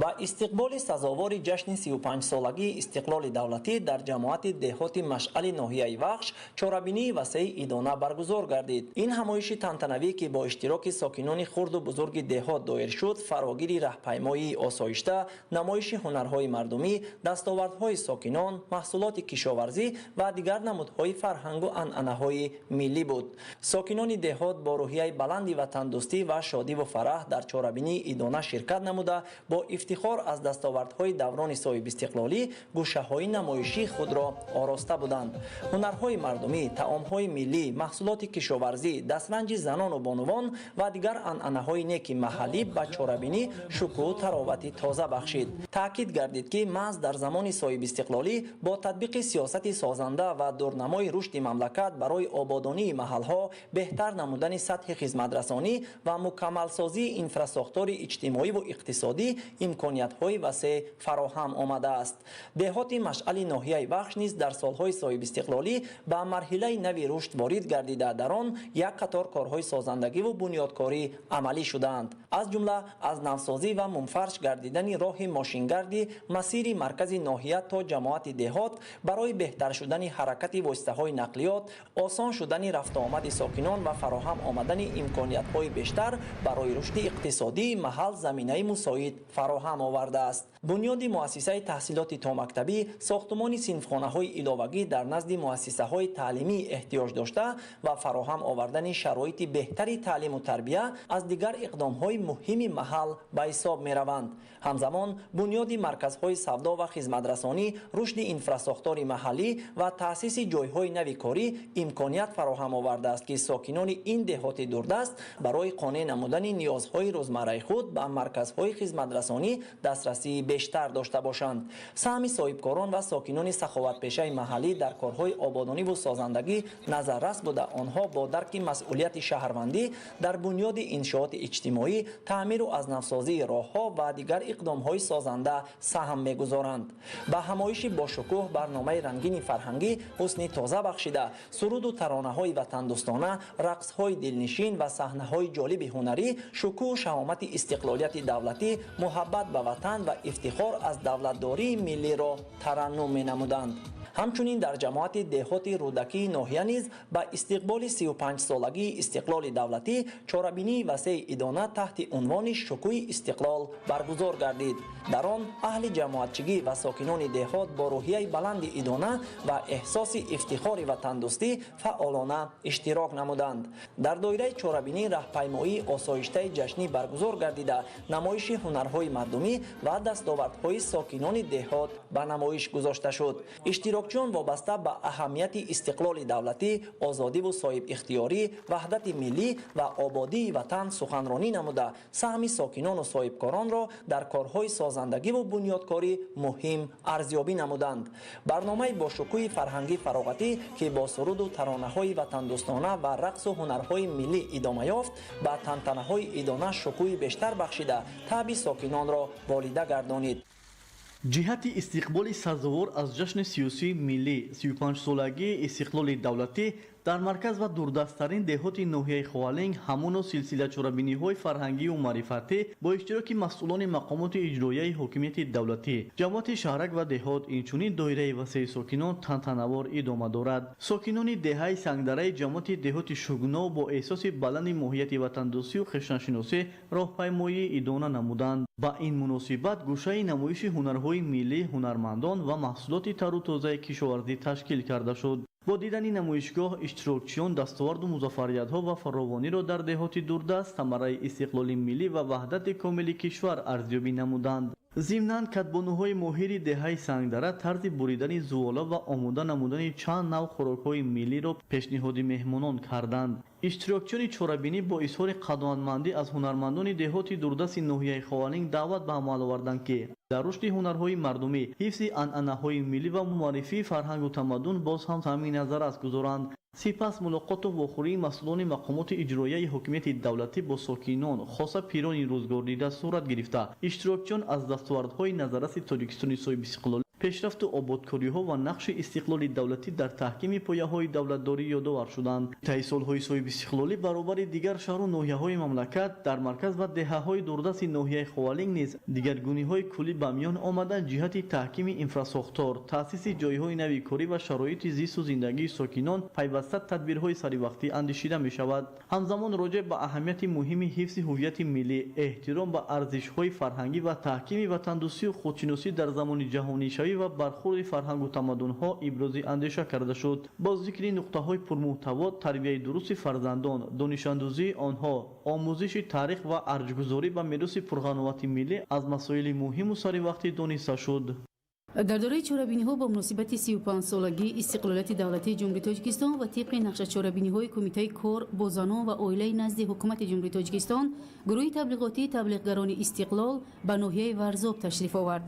ба истиқболи сазовори ҷашни 35-солагии истиқлоли давлатӣ дар ҷамоати деҳоти машъали ноҳияи вахш чорабинии васеи идона баргузор гардид. ин ҳамоиши тантанавӣ ки бо иштироки сокинони хурду бузурги деҳот доир шуд, фарогири раҳпаймоии осоишта, намоиши ҳунарҳои мардумӣ, дастовардҳои сокинон, маҳсулоти кишоварзӣ ва дигар намудҳои фарҳангу анъанаҳои миллӣ буд. сокинони деҳот бо рӯҳияи баланди ватандӯстӣ ва шодиву фараҳ дар чорабинии идона ширкат намуда бо ифтихор аз дастовардҳои даврони соҳибистиқлолӣ гӯшаҳои намоишии худро ороста буданд. ҳунарҳои мардумӣ, таомҳои миллӣ, маҳсулоти кишоварзӣ, дастранҷи занону бонувон ва дигар анъанаҳои неки маҳаллӣ ба чорабинӣ шукӯҳу таровати тоза бахшид. таъкид гардид ки маҳз дар замони соҳибистиқлолӣ бо татбиқи сиёсати созанда ва дурнамои рушди мамлакат барои ободонии маҳалҳо, беҳтар намудани сатҳи хизматрасонӣ ва мукаммалсозии инфрасохтори иҷтимоиву иқтисодӣ имкониятҳои васеъ фароҳам омадааст. деҳоти машъали ноҳияи вахш низ дар солҳои соҳибистиқлолӣ ба марҳилаи нави рушд ворид гардида дар он як қатор корҳои созандагиву бунёдкорӣ амалӣ шудаанд. аз ҷумла аз навсозӣ ва мунфарш гардидани роҳи мошингарди масири маркази ноҳия то ҷамоати деҳот барои беҳтар шудани ҳаракати воситаҳои нақлиёт, осон шудани рафтуомади сокинон ва фароҳам омадани имкониятҳои бештар барои рушди иқтисодии маҳал заминаи мусоид фароҳам овардааст. бунёди муассисаи таҳсилоти томактабӣ, сохтумони синфхонаҳои иловагӣ дар назди муассисаҳои таълимӣ эҳтиёҷ дошта ва фароҳам овардани шароити беҳтари таълиму тарбия аз дигар иқдомҳои муҳими маҳал ба ҳисоб мераванд. ҳамзамон бунёди марказҳои савдо ва хизматрасонӣ, рушди инфрасохтори маҳаллӣ ва таъсиси ҷойҳои нави корӣ имконият фароҳам овардааст ки сокинони ин деҳоти дурдаст барои қонеъ намудани ниёзҳои рӯзмарраи худ ба марказҳои хизматрасонӣ дастрасии бештар дошта бошанд. саҳми соҳибкорон ва сокинони саховатпешаи маҳаллӣ дар корҳои ободониву созандагӣ назаррас буда онҳо бо дарки масъулияти шаҳрвандӣ дар бунёди иншооти иҷтимоӣ, таъмиру азнавсозии роҳҳо ва дигар иқдомҳои созанда саҳм мегузоранд. ба ҳамоиши бошукӯҳ барномаи рангини фарҳангӣ ҳусни тоза бахшида, суруду таронаҳои ватандӯстона, рақсҳои дилнишин ва саҳнаҳои ҷолиби ҳунарӣ шукӯҳу шаҳомати истиқлолияти давлатӣ, муҳаббат ба ватан ва ифтихор аз давлатдории миллиро тараннум менамуданд. ҳамчунин дар ҷамоати деҳоти рӯдакии ноҳия низ ба истиқболи 35-солагии истиқлоли давлатӣ чорабинии васеи идона таҳти унвони шукӯҳи истиқлол баргузор гардид. дар он аҳли ҷамоатчигӣ ва сокинони деҳот бо рӯҳияи баланди идона ва эҳсоси ифтихори ватандӯстӣ фаъолона иштирок намуданд. дар доираи чорабинӣ раҳпаймоии осоиштаи ҷашнӣ баргузор гардида, намоиши ҳунарҳои мардумӣ ва дастовардҳои сокинони деҳот ба намоиш гузошта шуд. иштирокчиён вобаста ба аҳамияти истиқлоли давлатӣ, озодиву соҳибихтиёрӣ, ваҳдати миллӣ ва ободии ватан суханронӣ намуда, саҳми сокинону соҳибкоронро дар корҳои созандагиву бунёдкорӣ муҳим арзёбӣ намуданд. барномаи бошукӯҳи фарҳангӣ фароғатӣ ки бо суруду таронаҳои ватандӯстона ва рақсу ҳунарҳои миллӣ идома ёфт, ба тантанаҳои идона шукӯҳи бештар бахшида, таъби сокинонро волида гардонид. ҷиҳати истиқболи сазовор аз ҷашни сиёсии миллӣ 35-солагии истиқлоли давлатӣ дар марказ ва дурдасттарин деҳоти ноҳияи Хуалинг ҳамоно силсила чорабиниҳои фарҳангиву маърифатӣ бо иштироки масъулони мақомоти иҷроияи ҳокимияти давлатӣ, ҷамоати шаҳрак ва деҳот, инчунин доираи васеъи сокинон тантанавор идома дорад. Сокинони деҳаи Сангдараи ҷамоати деҳоти Шугно бо эҳсоси баланди моҳияти ватандӯстию хешаншиносӣ роҳпаймоӣ идона намуданд. Ба ин муносибат гӯшаи намоиши ҳунарҳои миллӣ, ҳунармандон ва маҳсулоти тару тозаи кишовардӣ ташкил карда шуд. бо дидани намоишгоҳ иштирокчиён дастоварду музаффариятҳо ва фаровониро дар деҳоти дурдаст, самараи истиқлоли миллӣ ва ваҳдати комили кишвар арзёбӣ намуданд. зимнан катбонуҳои моҳири деҳаи Сангдара тарзи буридани зувола ва омода намудани чанд нав хӯрокҳои миллиро пешниҳоди меҳмонон карданд. иштирокчиёни чорабинӣ бо изҳори қадоматмандӣ аз ҳунармандони деҳоти дурдасти ноҳияи Хуалинг даъват ба амал оварданд ки дар рушди ҳунарҳои мардумӣ, ҳифзи анъанаҳои миллӣ ва муаррифии фарҳангу тамаддун боз ҳам тамини назаррас гузоранд. сипас мулоқоту вохӯрии масъулони мақомоти иҷроияи ҳокимияти давлатӣ бо сокинон, хоса пирони рӯзгордида сурат гирифта, иштирокчиён аз дастовардҳои назарраси Тоҷикистони соҳиби истиқлол, пешрафту ободкориҳо ва нақши истиқлоли давлатӣ дар таҳкими пояҳои давлатдорӣ ёдовар шуданд. таи солҳои соҳиби истиқлолӣ баробари дигар шаҳру ноҳияҳои мамлакат дар марказ ва деҳаҳои дурдасти ноҳияи Хуалинг низ дигаргуниҳои куллӣ ба миён омадан ҷиҳати таҳкими инфрасохтор, таъсиси ҷойҳои нави корӣ ва шароити зисту зиндагии сокинон пайваста тадбирҳои саривақтӣ андешида мешавад. ҳамзамон роҷеъ ба аҳамияти муҳими ҳифзи ҳуввияти миллӣ, эҳтиром ба арзишҳои фарҳангӣ ва таҳкими ватандӯстию худшиносӣ дар замони ҷаҳонишавӣ ва бархӯрди фарҳангу тамаддунҳо ибрози андеша карда шуд. бо зикри нуқтаҳои пурмуҳтаво, тарбияи дурусти фарзандон, донишандӯзии онҳо, омӯзиши таърих ва арҷгузорӣ ба мероси пурғановати миллӣ аз масоили муҳиму саривақтӣ дониста шуд. дар дораи чорабиниҳо бо муносибати 35-солагии истиқлолияти давлатии ҷумҳурии Тоҷикистон ва тибқи нақша чорабиниҳои Кумитаи кор бо занон ва оилаи назди ҳукумати ҷумҳурии Тоҷикистон, гурӯҳи таблиғотии таблиғгарони истиқлол ба ноҳияи Варзоб ташриф овард.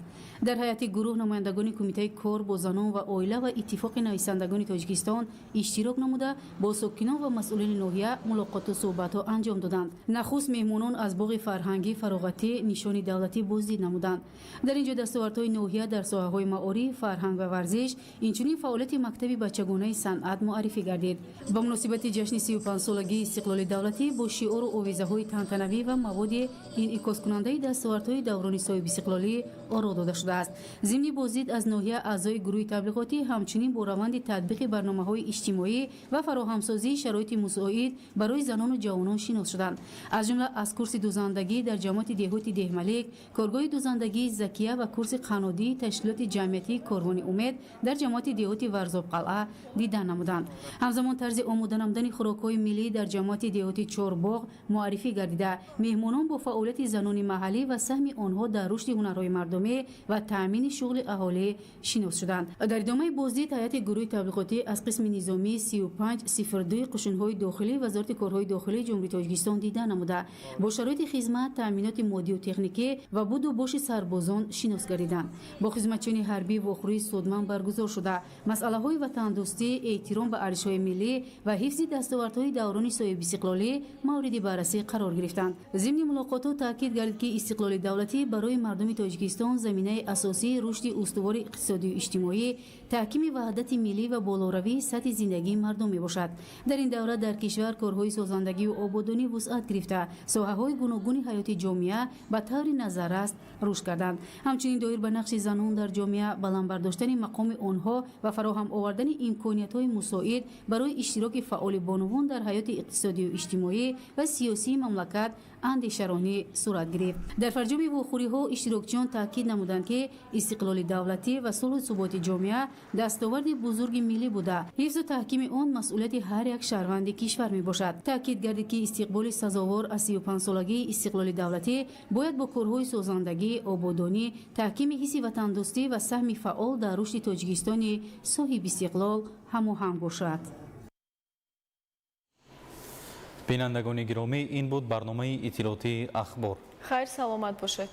дар ҳайати гурӯҳ намояндагони Кумитаи кор бо занон ва оила ва иттифоқи нависандагони Тоҷикистон иштирок намуда бо сокинон ва масъулини ноҳия мулоқоту суҳбатҳо анҷом доданд. нахуст меҳмонон аз боғи фарҳангӣ фароғатӣ нишони давлатӣ боздид намуданд. дар ин ҷо дастовардҳои ноҳия дар соҳаҳои маориф, фарҳанг ва варзиш, инчунин фаъолияти мактаби бачагонаи санъат муаррифӣ гардид. ба муносибати ҷашни 35-солагии истиқлоли давлатӣ бо шиору овезаҳои тантанавӣ ва маводи инъикоскунандаи дастовардҳои даврони соҳиби истиқлолӣ оро дода шудааст. зимни боздид аз ноҳия аъзои гурӯҳи таблиғотӣ ҳамчунин бо раванди татбиқи барномаҳои иҷтимоӣ ва фароҳамсозии шароити мусоид барои занону ҷавонон шинос шуданд. аз ҷумла аз курси дузандагӣ дар ҷамоати деҳоти деҳмалик, коргоҳи дузандагии Закия ва курси қаннодии ташкилоти ҷамъиятии Корвони умед дар ҷамоати деҳоти Варзобқалъа дидан намуданд. ҳамзамон тарзи омода намудани хӯрокҳои миллӣ дар ҷамоати деҳоти Чорбоғ муаррифӣ гардида, меҳмонон бо фаъолияти занони маҳаллӣ ва саҳми онҳо дар рушди ҳунарҳои мардумӣ ва таъмини шуғли аҳолӣ шинос шуданд. дар идомаи боздид ҳайати гурӯҳи таблиғотӣ аз қисми низомии 3502 қушунҳои дохилӣ Вазорати корҳои дохилии ҷумҳурии Тоҷикистон дидан намуда, бо шароити хизмат, таъминоти моддию техникӣ ва буду боши сарбозон шинос гардиданд. бо хизматчиёни ҳарбӣ вохӯрии судман баргузор шуда, масъалаҳои ватандӯстӣ, эҳтиром ба арзишҳои миллӣ ва ҳифзи дастовардҳои даврони соҳиби истиқлолӣ мавриди баррасӣ қарор гирифтанд. зимни мулоқотҳо таъкид гардид ки истиқлоли давлатӣ барои мардуми Тоҷикистон заминаи асосии рушди устувори иқтисодию иҷтимоӣ, таҳкими ваҳдати миллӣ ва болоравии сатҳи зиндагии мардум мебошад. дар ин давра дар кишвар корҳои созандагию ободонӣ вусъат гирифта, соҳаҳои гуногуни ҳаёти ҷомеа ба таври назаррас рушд карданд. ҳамчунин доир ба нақши занон дар ҷомеа баландбардоштани мақоми онҳо ва фароҳам овардани имкониятҳои мусоид барои иштироки фаъоли бонувон дар ҳаёти иқтисодию иҷтимоӣ ва сиёсии мамлакат андешаронӣ сурат гирифт. дар фарҷоми вохӯриҳо иштирокчиён таъкид намуданд ки истиқлоли давлатӣ ва сулҳу суботи ҷомеа дастоварди бузурги миллӣ буда, ҳифзу таҳкими он масъулияти ҳар як шаҳрванди кишвар мебошад. таъкид гардид ки истиқболи сазовор аз 35-солагии истиқлоли давлатӣ бояд бо корҳои созандагӣ, ободонӣ, таҳкими ҳисси ватандӯстӣ ва саҳми фаъол дар рушди Тоҷикистони соҳиби истиқлол ҳамоҳанг бошад. бинандагони гиромӣ, ин буд барномаи иттилоотии ахбор. хайр саломат бошед.